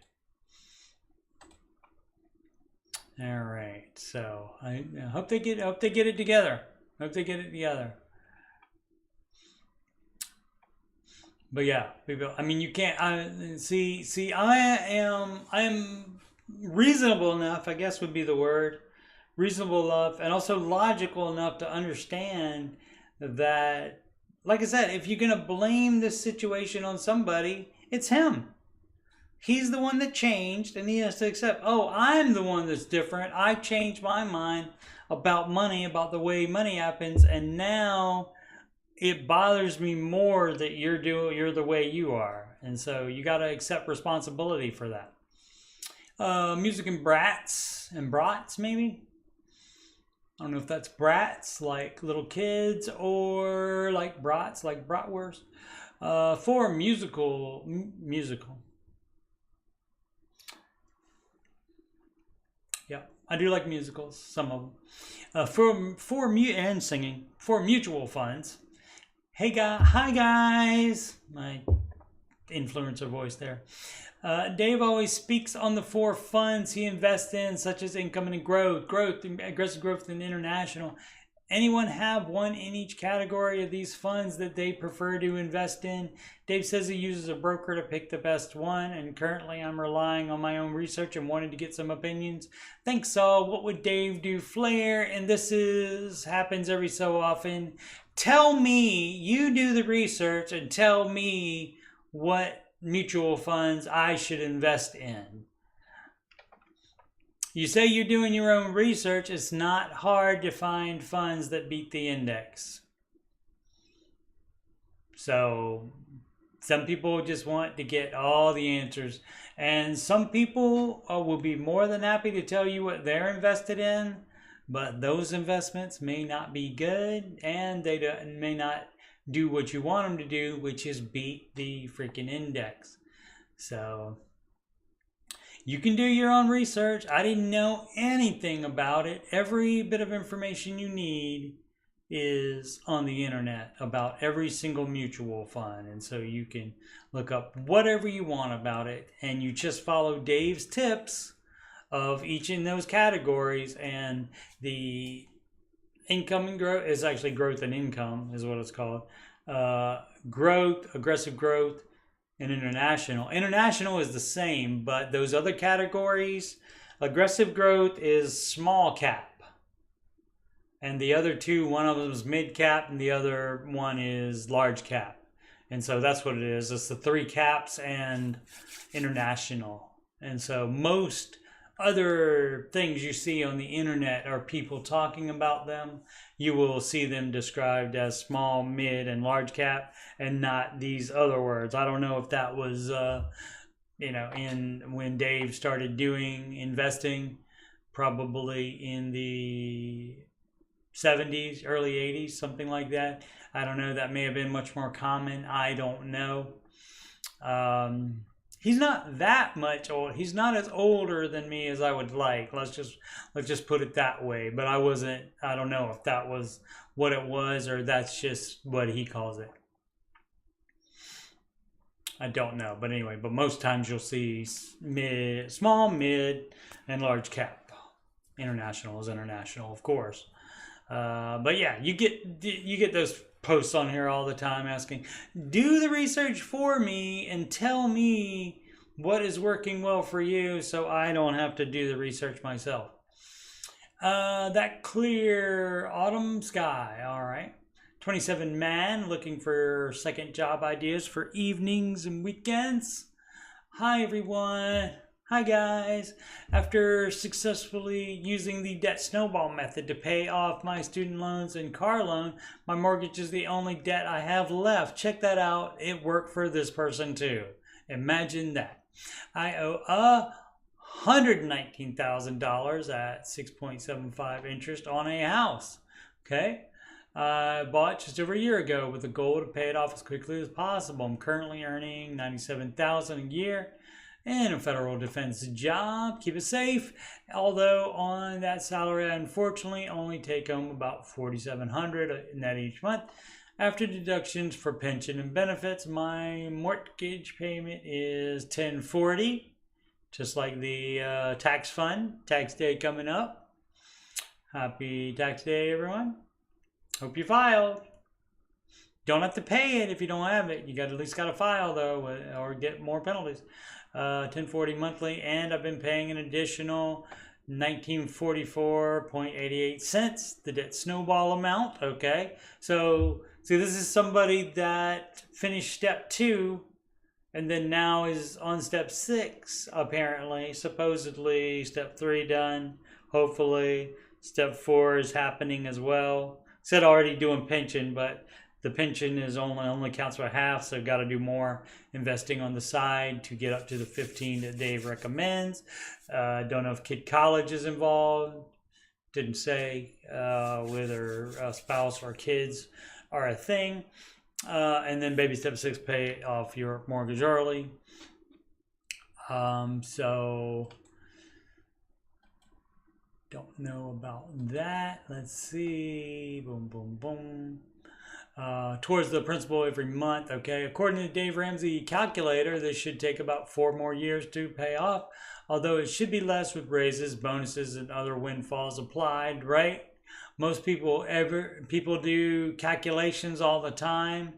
All right, so I hope they get it together. Hope they get it together. But yeah, people. I mean, you can't. I am reasonable enough, I guess would be the word, reasonable enough, and also logical enough to understand that, like I said, if you're gonna blame this situation on somebody, it's him. He's the one that changed, and he has to accept, oh, I'm the one that's different. I changed my mind about money, about the way money happens, and now it bothers me more that you're the way you are. And so you got to accept responsibility for that. Music and brats, maybe? I don't know if that's brats, like little kids, or like brats, like bratwurst. For musical. Yeah, I do like musicals, some of them. And singing. For mutual funds. Hi guys. My influencer voice there. Dave always speaks on the 4 funds he invests in, such as income and growth, aggressive growth, and international. Anyone have one in each category of these funds that they prefer to invest in? Dave says he uses a broker to pick the best one, and currently I'm relying on my own research and wanted to get some opinions. Thanks, all. What would Dave do? Flair, and this happens every so often. Tell me, you do the research and tell me what mutual funds I should invest in. You say you're doing your own research. It's not hard to find funds that beat the index. So some people just want to get all the answers. And some people will be more than happy to tell you what they're invested in. But those investments may not be good, and they may not do what you want them to do, which is beat the freaking index. So you can do your own research. I didn't know anything about it. Every bit of information you need is on the internet about every single mutual fund. And so you can look up whatever you want about it. And you just follow Dave's tips of each in those categories. And the income and growth is actually growth and income is what it's called. Growth, aggressive growth, and international. International is the same, but those other categories, aggressive growth is small cap. And the other two, one of them is mid cap and the other one is large cap. And so that's what it is. It's the 3 caps and international. And so most other things you see on the internet are people talking about them. You will see them described as small, mid, and large cap, and not these other words. I don't know if that was, in when Dave started doing investing, probably in the 70s, early 80s, something like that. I don't know. That may have been much more common. I don't know. He's not that much old. He's not as older than me as I would like. Let's just put it that way. But I don't know if that was what it was or that's just what he calls it. I don't know. But anyway, but most times you'll see small, mid, and large cap. International is international, of course. But yeah, you get those posts on here all the time asking, do the research for me and tell me what is working well for you so I don't have to do the research myself. That clear autumn sky, all right. 27 man looking for second job ideas for evenings and weekends. Hi everyone. Hi guys. After successfully using the debt snowball method to pay off my student loans and car loan, my mortgage is the only debt I have left. Check that out. It worked for this person too. Imagine that. I owe $119,000 at 6.75 interest on a house. Okay. I bought just over a year ago with the goal to pay it off as quickly as possible. I'm currently earning $97,000 a year. And a federal defense job, keep it safe. Although on that salary, I unfortunately only take home about $4,700 net each month. After deductions for pension and benefits, my mortgage payment is $1,040, just like the tax fund. Tax day coming up. Happy tax day, everyone. Hope you filed. Don't have to pay it if you don't have it. You at least got to file though, or get more penalties. $1,040 monthly, and I've been paying an additional $1944.88 cents, the debt snowball amount. Okay, so see, this is somebody that finished step 2 and then now is on step 6 apparently. Supposedly step 3 done, hopefully step 4 is happening as well. Said already doing pension, but the pension is only counts for half, so got to do more investing on the side to get up to the 15 that Dave recommends. Don't know if kid college is involved. Didn't say whether a spouse or kids are a thing. And then baby step 6, pay off your mortgage early. So don't know about that. Let's see. Boom, boom, boom. Towards the principal every month. Okay, according to the Dave Ramsey calculator, this should take about 4 more years to pay off, although it should be less with raises, bonuses, and other windfalls applied, right? Most people do calculations all the time,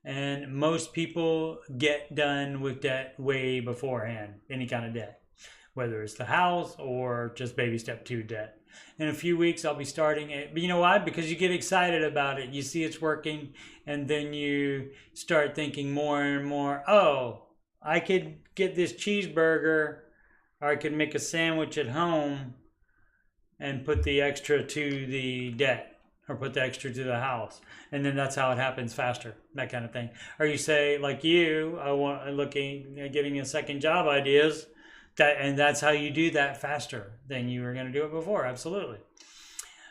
and most people get done with debt way beforehand, any kind of debt, whether it's the house or just baby step 2 debt. In a few weeks, I'll be starting it. But you know why? Because you get excited about it. You see it's working, and then you start thinking more and more, oh, I could get this cheeseburger, or I could make a sandwich at home and put the extra to the debt, or put the extra to the house, and then that's how it happens faster, that kind of thing. Or you say, like you, I want looking at getting a second job ideas, and that's how you do that faster than you were going to do it before. Absolutely.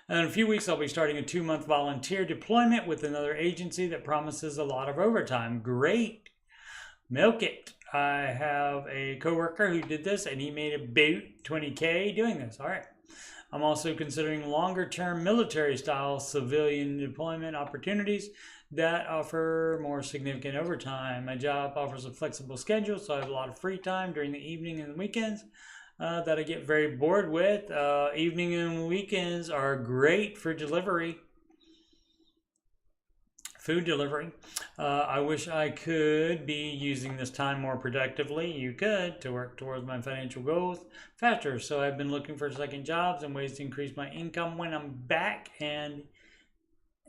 And in a few weeks, I'll be starting a 2-month volunteer deployment with another agency that promises a lot of overtime. Great. Milk it. I have a coworker who did this, and he made about $20K doing this. All right. I'm also considering longer-term military-style civilian deployment opportunities that offer more significant overtime. My job offers a flexible schedule, so I have a lot of free time during the evening and the weekends that I get very bored with. Evening and weekends are great for delivery. Food delivery. I wish I could be using this time more productively. You could, to work towards my financial goals faster. So I've been looking for second jobs and ways to increase my income when I'm back. And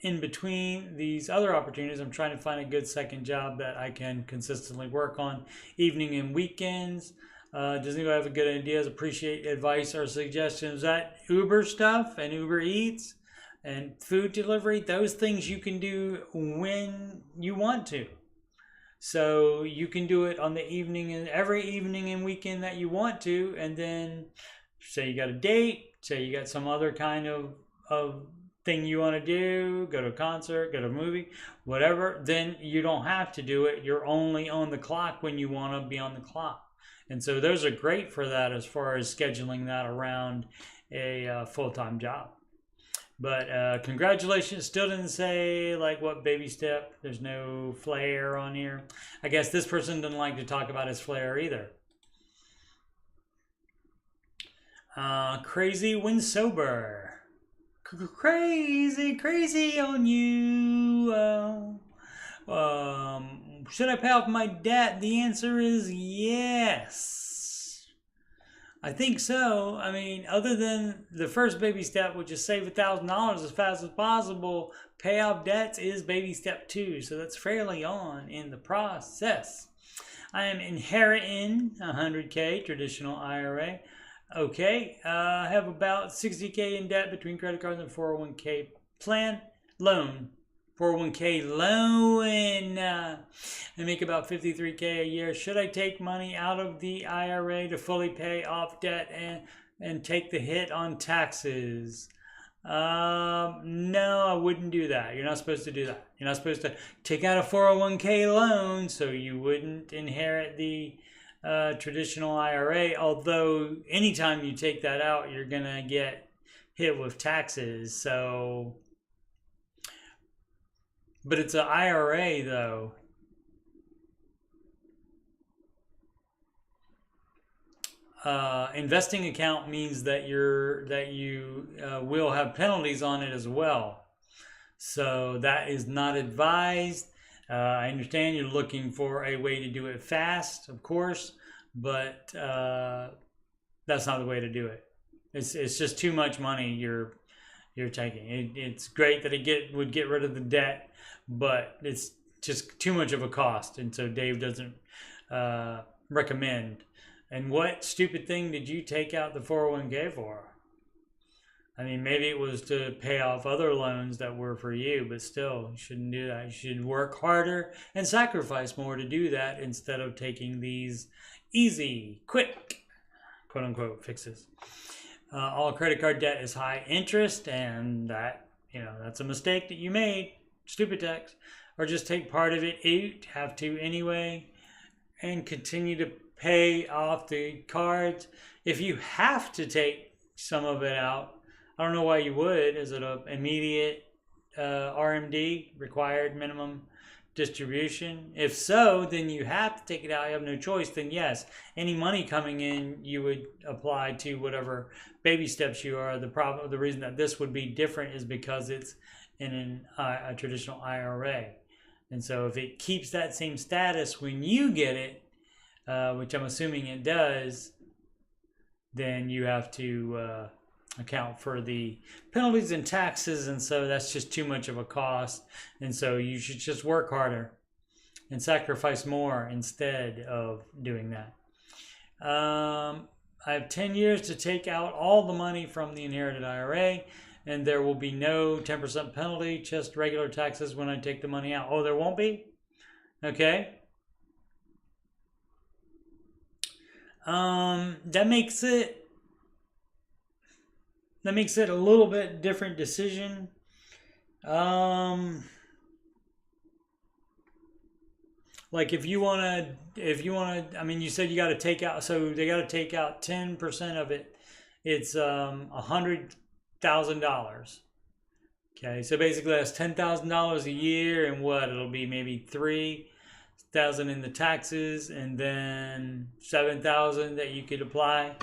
in between these other opportunities, I'm trying to find a good second job that I can consistently work on evening and weekends. Does anybody have a good ideas? Appreciate advice or suggestions. Is that Uber stuff and Uber Eats and food delivery? Those things you can do when you want to. So you can do it on the evening and every evening and weekend that you want to. And then say you got a date, say you got some other kind of thing you want to do, go to a concert, go to a movie, whatever, then you don't have to do it. You're only on the clock when you want to be on the clock. And so those are great for that as far as scheduling that around a full-time job. But congratulations. Still didn't say like what baby step. There's no flair on here. I guess this person didn't like to talk about his flair either. Crazy when sober. Crazy on you. Should I pay off my debt? The answer is yes. I think so. I mean, other than the first baby step, which is save $1,000 as fast as possible, pay off debts is baby step 2. So that's fairly on in the process. I am inheriting 100K traditional IRA. Okay, I have about 60K in debt between credit cards and 401K plan loan. 401K loan. I make about 53K a year. Should I take money out of the IRA to fully pay off debt and take the hit on taxes? No, I wouldn't do that. You're not supposed to do that. You're not supposed to take out a 401K loan, so you wouldn't inherit the traditional IRA. Although anytime you take that out, you're gonna get hit with taxes. So. But it's an IRA though. Investing account means that you will have penalties on it as well. So that is not advised. I understand you're looking for a way to do it fast, of course, but that's not the way to do it. It's just too much money you're taking. It's great that it would get rid of the debt, but it's just too much of a cost, and so Dave doesn't recommend. And what stupid thing did you take out the 401k for? I mean, maybe it was to pay off other loans that were for you, but still, you shouldn't do that. You should work harder and sacrifice more to do that instead of taking these easy, quick, quote unquote, fixes. All credit card debt is high interest, and that's a mistake that you made. Stupid tax. Or just take part of it out, have to anyway, and continue to pay off the cards. If you have to take some of it out, I don't know why you would. Is it an immediate RMD, required minimum distribution? If so, then you have to take it out. You have no choice. Then yes, any money coming in, you would apply to whatever baby steps you are. The reason that this would be different is because it's in a traditional IRA. And so if it keeps that same status when you get it, which I'm assuming it does, then you have to account for the penalties and taxes, and so that's just too much of a cost. And so you should just work harder and sacrifice more instead of doing that. I have 10 years to take out all the money from the inherited IRA, and there will be no 10% penalty, just regular taxes when I take the money out. Oh, there won't be? Okay. That makes it a little bit different decision. Like if you want to, I mean, you said you got to take out, so they got to take out 10% of it. It's $100,000. Okay, so basically that's $10,000 a year, and what it'll be maybe $3,000 in the taxes, and then $7,000 that you could apply.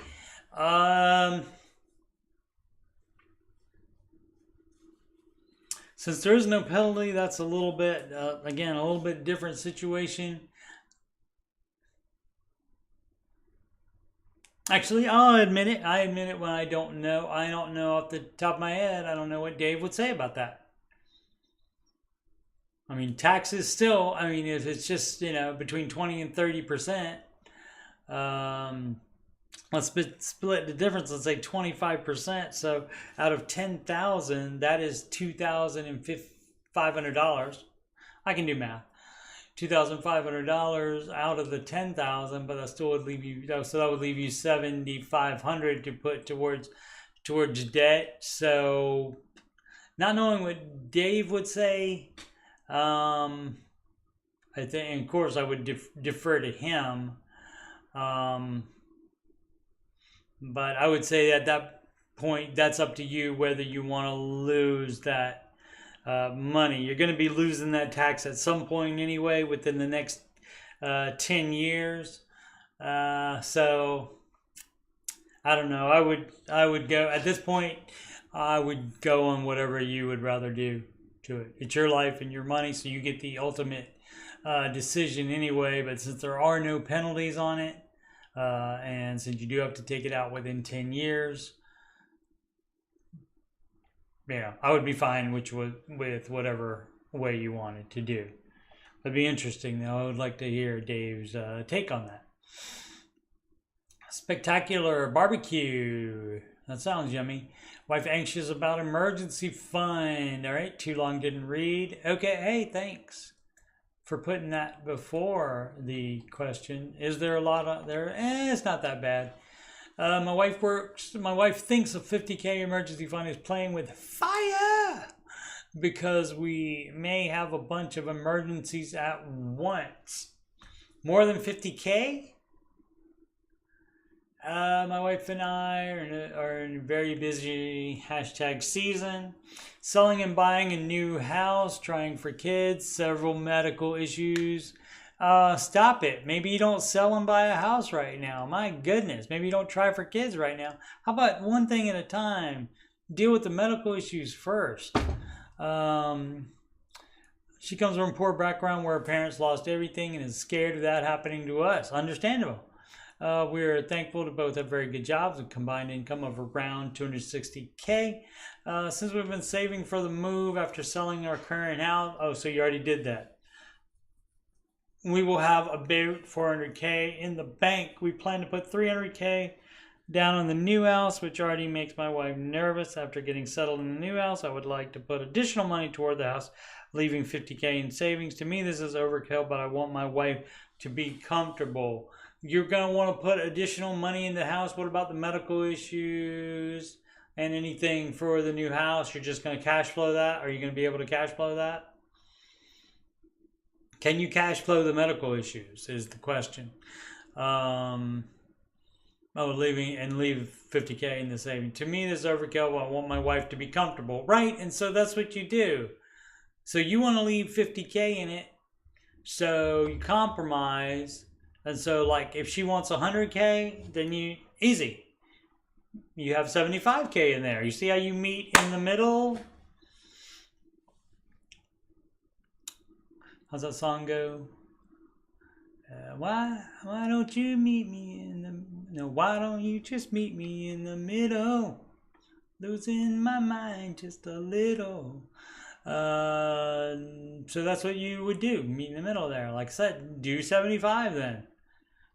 Since there is no penalty, that's a little bit, again, a little bit different situation. Actually, I'll admit it. I admit it when I don't know. I don't know off the top of my head. I don't know what Dave would say about that. I mean, taxes still, I mean, if it's just, between 20 and 30%, let's split the difference. Let's say 25%. So out of 10,000, that is $2,500. I can do math. $2,500 out of the 10,000, but that still would leave you. So that would leave you $7,500 to put towards debt. So, not knowing what Dave would say, I think, and of course, I would defer to him. But I would say at that point, that's up to you whether you want to lose that money. You're going to be losing that tax at some point anyway within the next 10 years. So I don't know. I would go at this point. I would go on whatever you would rather do to it. It's your life and your money, so you get the ultimate decision anyway. But since there are no penalties on it, and since you do have to take it out within 10 years, I would be fine with whatever way you wanted to do. It'd be interesting, though. I would like to hear Dave's take on that. Spectacular barbecue. That sounds yummy. Wife anxious about emergency fund. All right, too long didn't read. Okay, hey, thanks for putting that before the question. Is there a lot of there? It's not that bad. My wife thinks a 50K emergency fund is playing with fire because we may have a bunch of emergencies at once. More than 50K? My wife and I are in a very busy #season. Selling and buying a new house, trying for kids, several medical issues. Stop it. Maybe you don't sell and buy a house right now. My goodness. Maybe you don't try for kids right now. How about one thing at a time? Deal with the medical issues first. She comes from a poor background where her parents lost everything and is scared of that happening to us. Understandable. We're thankful to both have very good jobs with combined income of around 260K. Since we've been saving for the move after selling our current house. Oh, so you already did that. We will have about 400K in the bank. We plan to put 300K down on the new house, which already makes my wife nervous. After getting settled in the new house, I would like to put additional money toward the house, leaving 50K in savings. To me, this is overkill, but I want my wife to be comfortable. You're going to want to put additional money in the house. What about the medical issues and anything for the new house? You're just going to cash flow that? Are you going to be able to cash flow that? Can you cash flow the medical issues is the question. Leave 50K in the savings. To me, this is overkill. I want my wife to be comfortable. Right, and so that's what you do. So you want to leave 50K in it. So you compromise. And so, like, if she wants 100K, then easy. You have 75K in there. You see how you meet in the middle? How's that song go? Why don't you meet me in the... No, why don't you just meet me in the middle? Losing my mind just a little. So that's what you would do. Meet in the middle there. Like I said, do 75 then.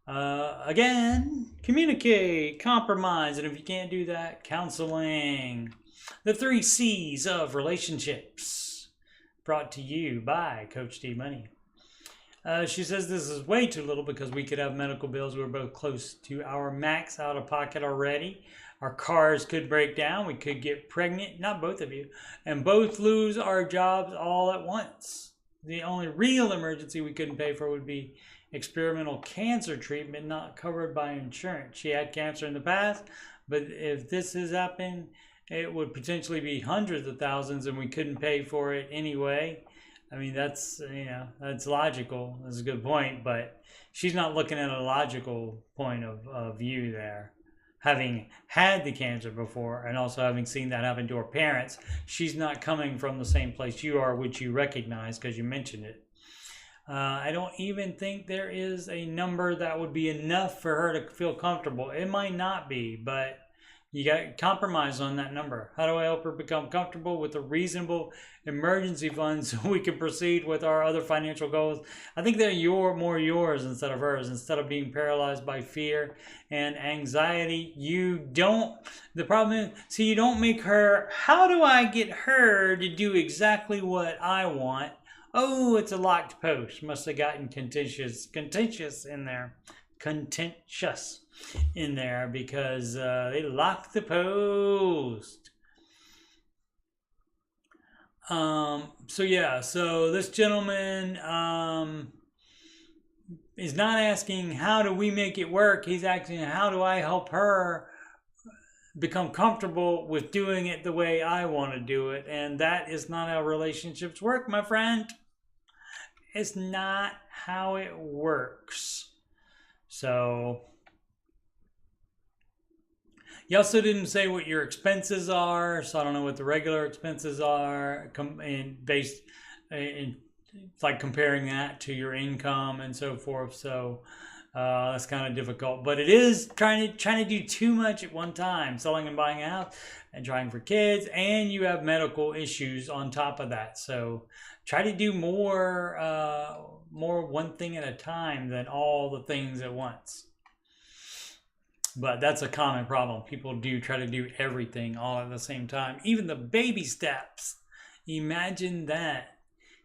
Again, communicate, compromise, and if you can't do that, counseling. The 3 C's of relationships, brought to you by Coach Steve Money. She says this is way too little because we could have medical bills. We're both close to our max out of pocket already. Our cars could break down. We could get pregnant, not both of you, and both lose our jobs all at once. The only real emergency we couldn't pay for would be experimental cancer treatment not covered by insurance. She had cancer in the past, but if this has happened, it would potentially be hundreds of thousands and we couldn't pay for it anyway. I mean, that's, that's logical. That's a good point, but she's not looking at a logical point of view there. Having had the cancer before and also having seen that happen to her parents, she's not coming from the same place you are, which you recognize because you mentioned it. I don't even think there is a number that would be enough for her to feel comfortable. It might not be, but you got to compromise on that number. How do I help her become comfortable with a reasonable emergency fund so we can proceed with our other financial goals? I think they're more yours instead of hers. Instead of being paralyzed by fear and anxiety, the problem is, see, you don't make her, how do I get her to do exactly what I want? Oh, it's a locked post. Must have gotten contentious in there. Contentious in there because they locked the post. So this gentleman is not asking how do we make it work. He's asking how do I help her become comfortable with doing it the way I want to do it. And that is not how relationships work, my friend. It's not how it works. So you also didn't say what your expenses are, so I don't know what the regular expenses are, it's like comparing that to your income and so forth. So that's kind of difficult, but it is trying to do too much at one time, selling and buying a house and trying for kids, and you have medical issues on top of that. So try to do more one thing at a time than all the things at once. But that's a common problem. People do try to do everything all at the same time. Even the baby steps. Imagine that.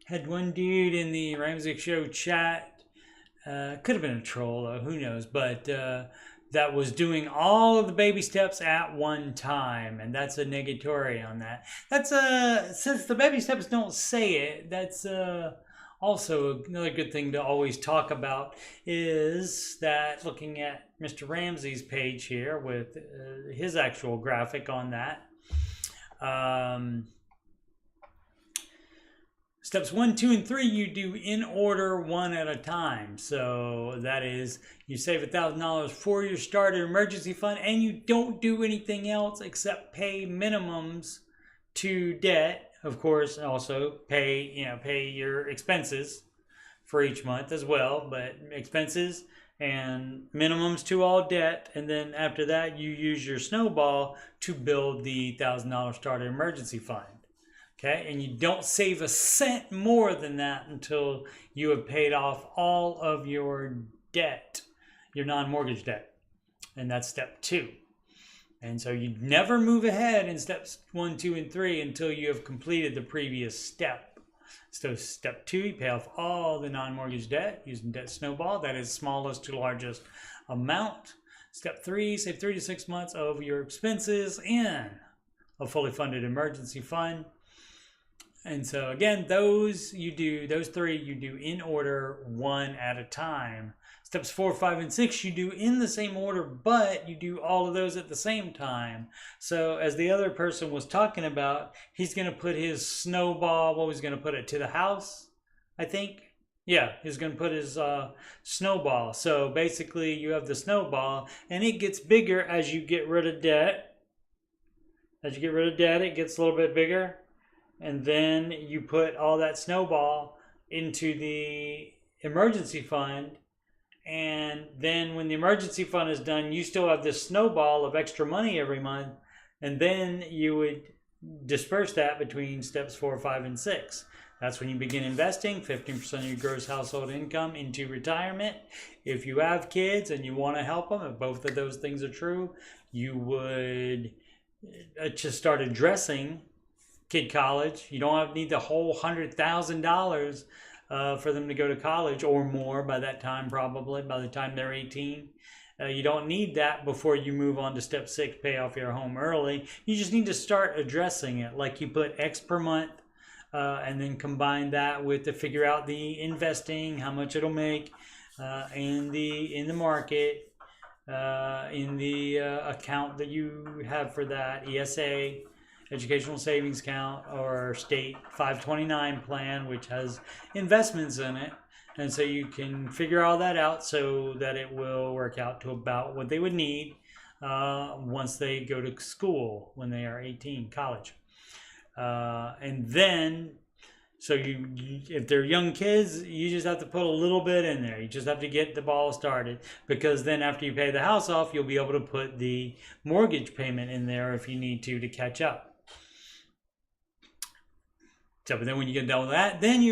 Had one dude in the Ramsey show chat, could have been a troll, though, who knows, but that was doing all of the baby steps at one time, and that's a negatory on that. That's since the baby steps don't say it, that's also another good thing to always talk about is that looking at Mr. Ramsey's page here with his actual graphic on that. Steps 1, 2, and 3 you do in order, one at a time. So that is, you save $1,000 for your starter emergency fund, and you don't do anything else except pay minimums to debt. Of course, also pay your expenses for each month as well, but expenses and minimums to all debt, and then after that you use your snowball to build the $1,000 starter emergency fund. Okay, and you don't save a cent more than that until you have paid off all of your debt, your non-mortgage debt, and that's step 2. And so you never move ahead in steps 1, 2, and 3 until you have completed the previous step. So step 2, you pay off all the non-mortgage debt using debt snowball. That is smallest to largest amount. Step 3, save 3 to 6 months of your expenses in a fully funded emergency fund. And so again, those 3 you do in order, one at a time. Steps 4, 5, and 6 you do in the same order, but you do all of those at the same time. So as the other person was talking about, he's going to put his snowball, what was he going to put it to the house, I think? Yeah, he's going to put his snowball. So basically you have the snowball, and it gets bigger as you get rid of debt. As you get rid of debt, it gets a little bit bigger. And then you put all that snowball into the emergency fund. And then when the emergency fund is done, you still have this snowball of extra money every month. And then you would disperse that between steps 4, 5, and 6. That's when you begin investing 15% of your gross household income into retirement. If you have kids and you want to help them, if both of those things are true, you would just start addressing kid college. You don't need the whole $100,000 for them to go to college or more by that time, probably by the time they're 18. You don't need that before you move on to step 6, pay off your home early. You just need to start addressing it, like you put X per month and then combine that with to figure out the investing, how much it'll make in the market, in the account that you have for that, ESA, Educational Savings Account, or State 529 plan, which has investments in it. And so you can figure all that out so that it will work out to about what they would need once they go to school when they are 18, college. And then, so if they're young kids, you just have to put a little bit in there. You just have to get the ball started, because then after you pay the house off, you'll be able to put the mortgage payment in there if you need to catch up. So, but then when you get done with that, then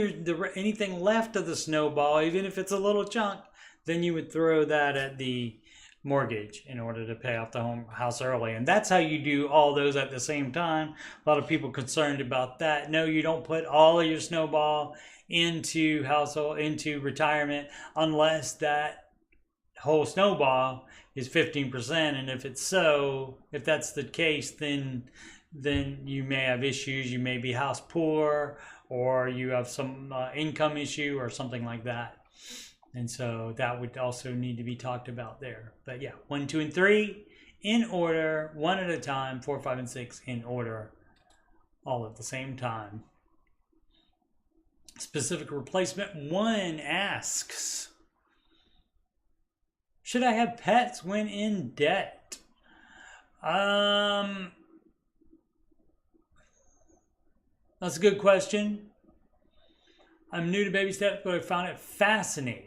anything left of the snowball, even if it's a little chunk, then you would throw that at the mortgage in order to pay off the house early. And that's how you do all those at the same time. A lot of people concerned about that. No, you don't put all of your snowball into retirement unless that whole snowball is 15%. And if that's the case, then you may have issues. You may be house poor, or you have some income issue or something like that. And so that would also need to be talked about there. But yeah, 1, 2, and 3 in order, one at a time, 4, 5, and 6 in order, all at the same time. Specific replacement 1 asks, should I have pets when in debt? That's a good question. I'm new to baby steps, but I found it fascinating.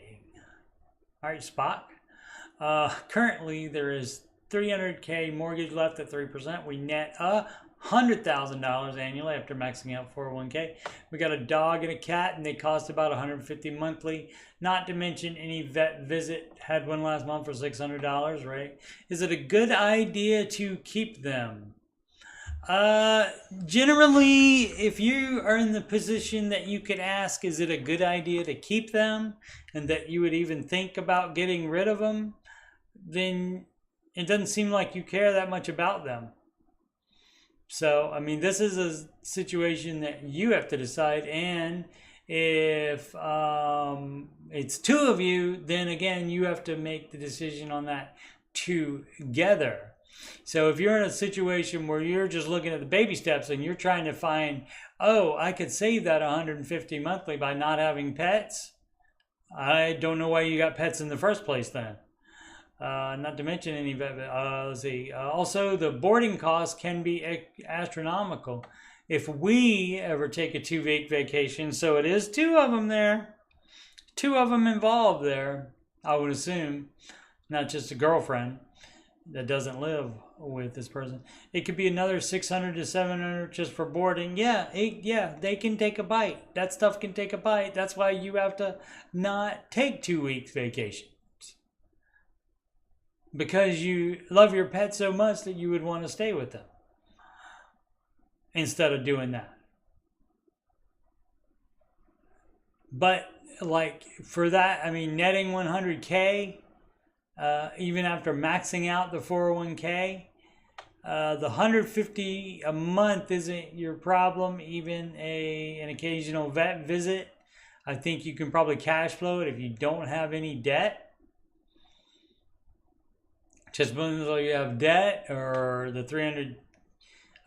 All right, Spock. Currently, there is $300K mortgage left at 3%. We net $100,000 annually after maxing out 401K. We got a dog and a cat, and they cost about $150 monthly. Not to mention any vet visit. Had one last month for $600, right? Is it a good idea to keep them? Generally, if you are in the position that you could ask, is it a good idea to keep them, and that you would even think about getting rid of them, then it doesn't seem like you care that much about them. So, I mean, this is a situation that you have to decide. And if it's 2 of you, then again, you have to make the decision on that together. So if you're in a situation where you're just looking at the baby steps and you're trying to find, oh, I could save that $150 monthly by not having pets, I don't know why you got pets in the first place then. Not to mention any, let's see. Also, the boarding costs can be astronomical. If we ever take a 2-week vacation, so it is 2 of them there, 2 of them involved there, I would assume, not just a girlfriend that doesn't live with this person. It could be another $600 to $700 just for boarding. Yeah, they can take a bite. That stuff can take a bite. That's why you have to not take 2 weeks vacation, because you love your pet so much that you would want to stay with them instead of doing that. But like for that, I mean, netting $100K, even after maxing out the 401K, the $150 a month isn't your problem. Even an occasional vet visit, I think you can probably cash flow it if you don't have any debt. Just depends on if you have debt or the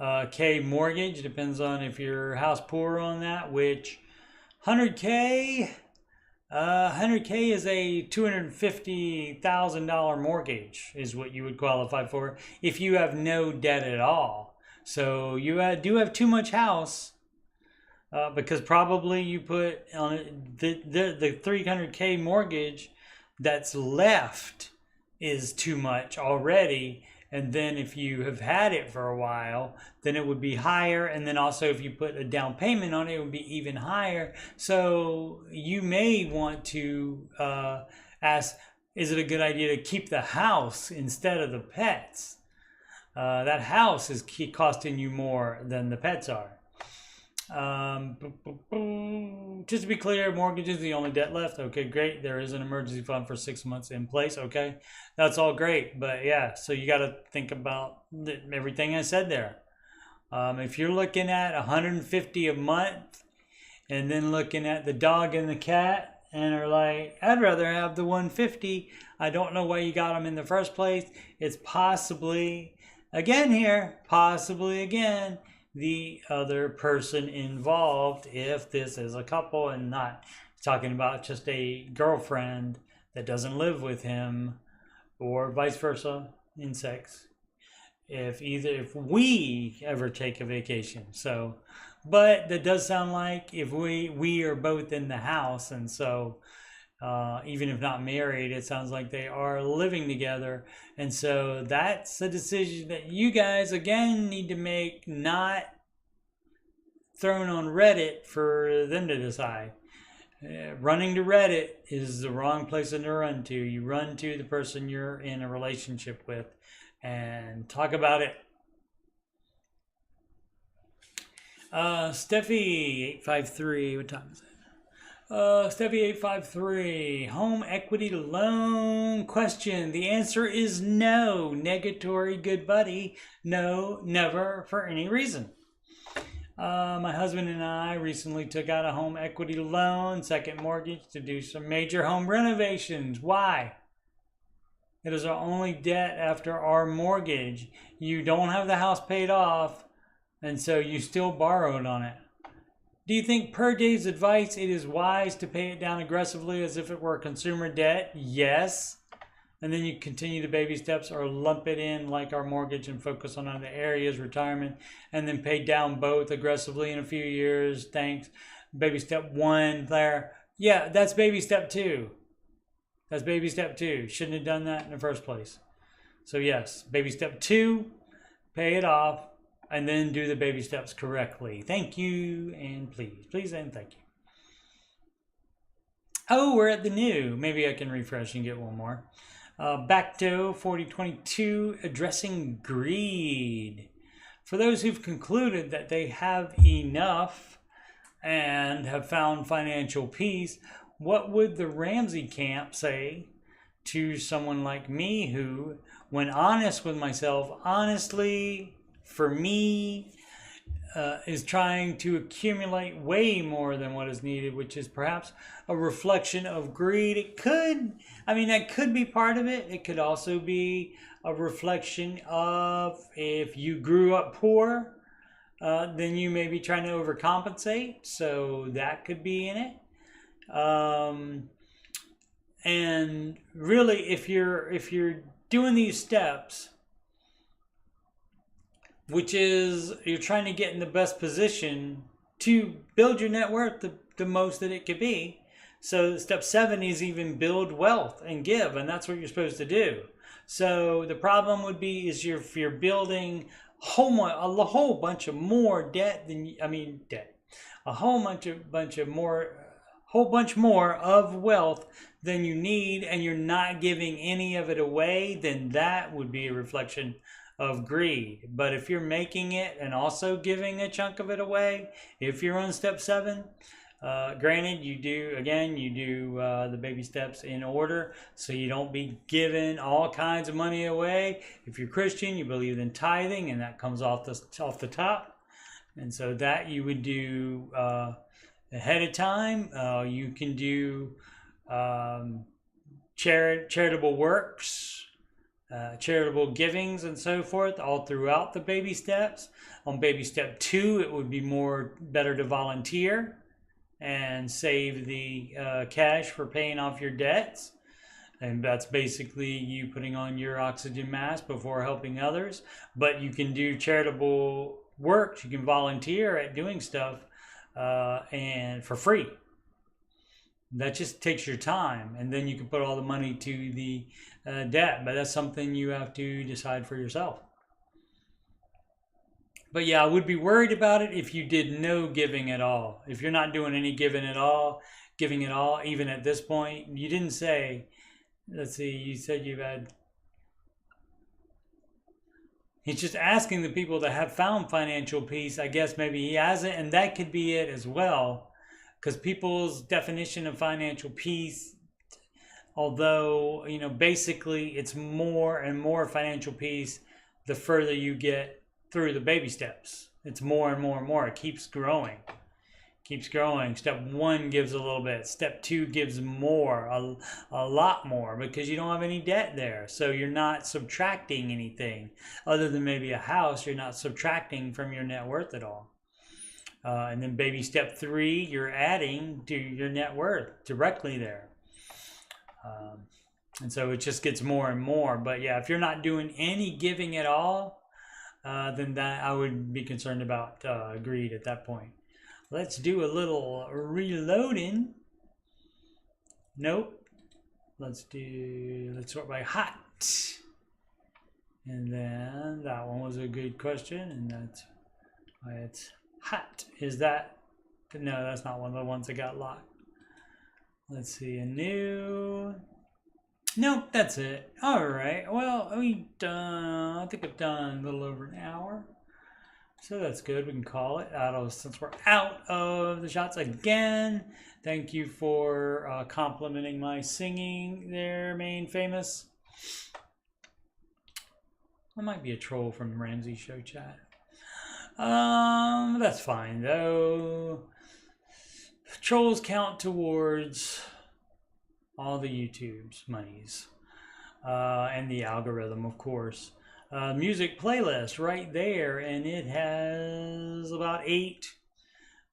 $300K mortgage. Depends on if you're house poor on that, which 100K is a $250,000 mortgage is what you would qualify for if you have no debt at all. So you do have too much house because probably you put on the 300K mortgage that's left is too much already, And then if you have had it for a while, then it would be higher. And then also if you put a down payment on it, it would be even higher. So you may want to ask, is it a good idea to keep the house instead of the pets? That house is costing you more than the pets are. Just to be clear, mortgage is the only debt left. Okay, great. There is an emergency fund for 6 months in place. Okay, that's all great. But yeah, so you got to think about everything I said there. If you're looking at 150 a month and then looking at the dog and the cat and are like, I'd rather have the 150. I don't know why you got them in the first place. It's possibly, again here, possibly again, the other person involved, if this is a couple and not talking about just a girlfriend that doesn't live with him, or vice versa in sex, if we ever take a vacation. So, but that does sound like if we are both in the house, and so even if not married, it sounds like they are living together. And so that's a decision that you guys, again, need to make, not thrown on Reddit for them to decide. Running to Reddit is the wrong place to run to. You run to the person you're in a relationship with and talk about it. Steffi853, what time is it? Steffi853, home equity loan question. The answer is no. Negatory, good buddy. No, never, for any reason. My husband and I recently took out a home equity loan, second mortgage, to do some major home renovations. Why? It is our only debt after our mortgage. You don't have the house paid off, and so you still borrowed on it. Do you think, per Dave's advice, it is wise to pay it down aggressively as if it were consumer debt? Yes. And then you continue the baby steps, or lump it in like our mortgage and focus on other areas, retirement, and then pay down both aggressively in a few years. Thanks. Baby step 1 there. Yeah, that's baby step 2. That's baby step 2. Shouldn't have done that in the first place. So yes, baby step 2, pay it off, and then do the baby steps correctly. Thank you, and please, and thank you. Oh, we're at the new. Maybe I can refresh and get one more. Back to 4022, addressing greed. For those who've concluded that they have enough and have found financial peace, what would the Ramsey camp say to someone like me who, when honest with myself, honestly, for me, is trying to accumulate way more than what is needed, which is perhaps a reflection of greed? It could, that could be part of it. It could also be a reflection of, if you grew up poor, then you may be trying to overcompensate. So that could be in it. And really, if you're doing these steps, which is you're trying to get in the best position to build your net worth the most that it could be. So step 7 is even build wealth and give, and that's what you're supposed to do. So the problem would be is if you're building a whole bunch of more debt than a whole bunch more of wealth than you need, and you're not giving any of it away, then that would be a reflection of greed. But if you're making it and also giving a chunk of it away, if you're on step 7, granted, you do the baby steps in order, so you don't be giving all kinds of money away. If you're Christian, you believe in tithing, and that comes off the top, and so that you would do ahead of time. You can do charitable works, charitable givings, and so forth, all throughout the baby steps. On baby step 2, it would be better to volunteer and save the cash for paying off your debts. And that's basically you putting on your oxygen mask before helping others. But you can do charitable works. You can volunteer at doing stuff and for free. That just takes your time, and then you can put all the money to the debt. But that's something you have to decide for yourself. But yeah, I would be worried about it if you did no giving at all. If you're not doing any giving at all, even at this point, you didn't say, let's see, you said you've had, he's just asking the people that have found financial peace. I guess maybe he hasn't, and that could be it as well. Because people's definition of financial peace, although, you know, basically it's more and more financial peace the further you get through the baby steps. It's more and more and more. It keeps growing. Keeps growing. Step 1 gives a little bit. Step 2 gives more, a lot more, because you don't have any debt there. So you're not subtracting anything. Other than maybe a house, you're not subtracting from your net worth at all. And then baby step 3, you're adding to your net worth directly there. And so it just gets more and more. But yeah, if you're not doing any giving at all, then that I would be concerned about greed at that point. Let's do a little reloading. Nope. Let's sort by hot. And then that one was a good question, and that's why it's hot. Is that, no, that's not one of the ones that got locked. Let's see, a new, nope, that's it. All right, well, I think I've done a little over an hour. So that's good. We can call it since we're out of the shots again. Thank you for complimenting my singing there, Main Famous. I might be a troll from the Ramsey show chat. That's fine though. Trolls count towards all the YouTube's monies and the algorithm, of course. Music playlist right there, and it has about 8.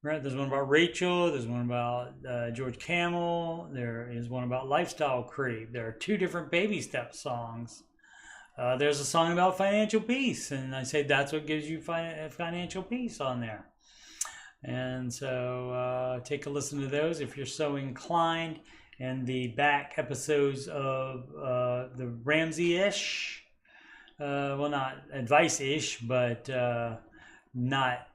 Right, there's one about Rachel, there's one about George Camel, there is one about Lifestyle Creep. There are 2 different baby step songs. There's a song about financial peace, and I say that's what gives you financial peace on there. And so take a listen to those if you're so inclined. And the back episodes of the Ramsey-ish, well, not advice-ish, but not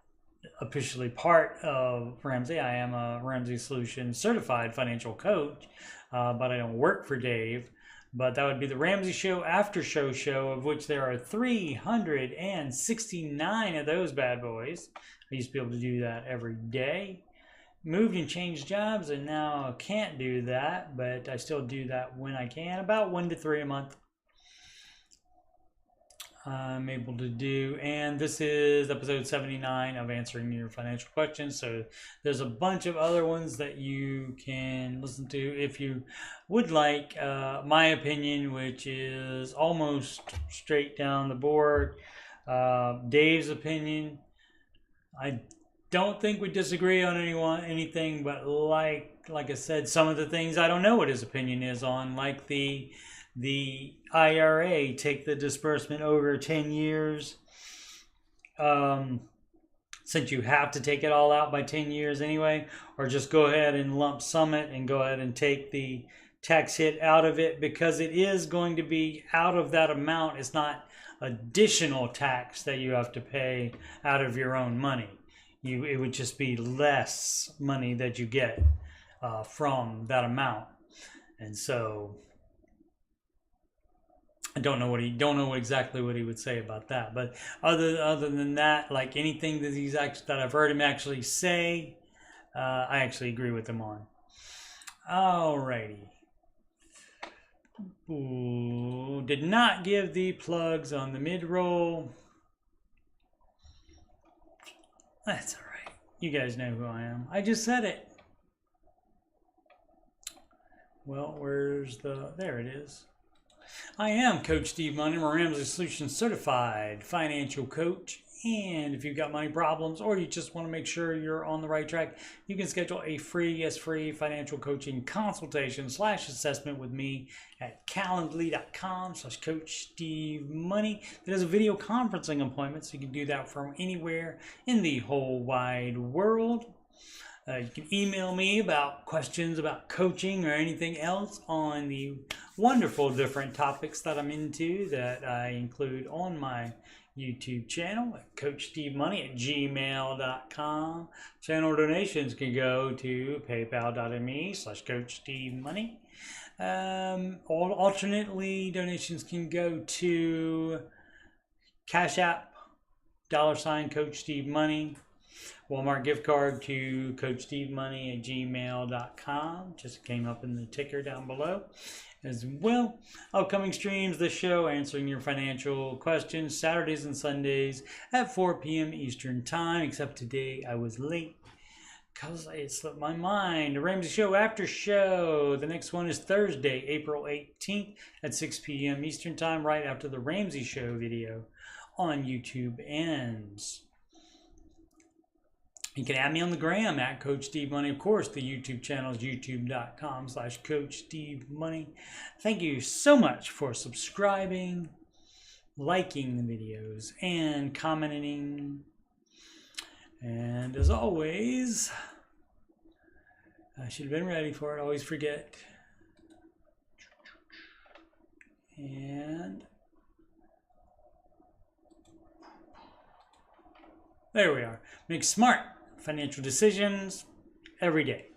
officially part of Ramsey. I am a Ramsey Solutions certified financial coach, but I don't work for Dave. But that would be the Ramsey Show after show, of which there are 369 of those bad boys. I used to be able to do that every day. Moved and changed jobs, and now can't do that, but I still do that when I can, about 1 to 3 a month. I'm able to do, and this is episode 79 of answering your financial questions. So there's a bunch of other ones that you can listen to if you would like. My opinion, which is almost straight down the board. Dave's opinion, I don't think we disagree on anything, but like I said, some of the things I don't know what his opinion is on, like the IRA, take the disbursement over 10 years. Since you have to take it all out by 10 years anyway, or just go ahead and lump sum it and go ahead and take the tax hit out of it, because it is going to be out of that amount. It's not additional tax that you have to pay out of your own money. It would just be less money that you get from that amount. And so I don't know exactly what he would say about that. But other than that, like anything that I've heard him actually say, I actually agree with him on. Alrighty. Ooh, did not give the plugs on the mid-roll. That's all right. You guys know who I am. I just said it. Well, there it is. I am Coach Steve Money. I'm a Ramsey Solutions certified financial coach. And if you've got money problems or you just want to make sure you're on the right track, you can schedule a free financial coaching consultation / assessment with me at calendly.com/coachstevemoney. There's a video conferencing appointment, so you can do that from anywhere in the whole wide world. You can email me about questions about coaching or anything else on the wonderful different topics that I'm into that I include on my YouTube channel at coachstevemoney@gmail.com. Channel donations can go to paypal.me/coachstevemoney. Alternately, donations can go to Cash App, $Coach Steve Money, Walmart gift card to coachstevemoney@gmail.com. Just came up in the ticker down below as well. Upcoming streams, the show answering your financial questions Saturdays and Sundays at 4 p.m. Eastern Time, except today I was late because it slipped my mind. The Ramsey Show after show. The next one is Thursday, April 18th at 6 p.m. Eastern Time, right after the Ramsey Show video on YouTube ends. You can add me on the gram at Coach Steve Money. Of course, the YouTube channel is youtube.com/Coach Steve Money. Thank you so much for subscribing, liking the videos, and commenting. And as always, I should have been ready for it. Always forget. And there we are. Make smart financial decisions every day.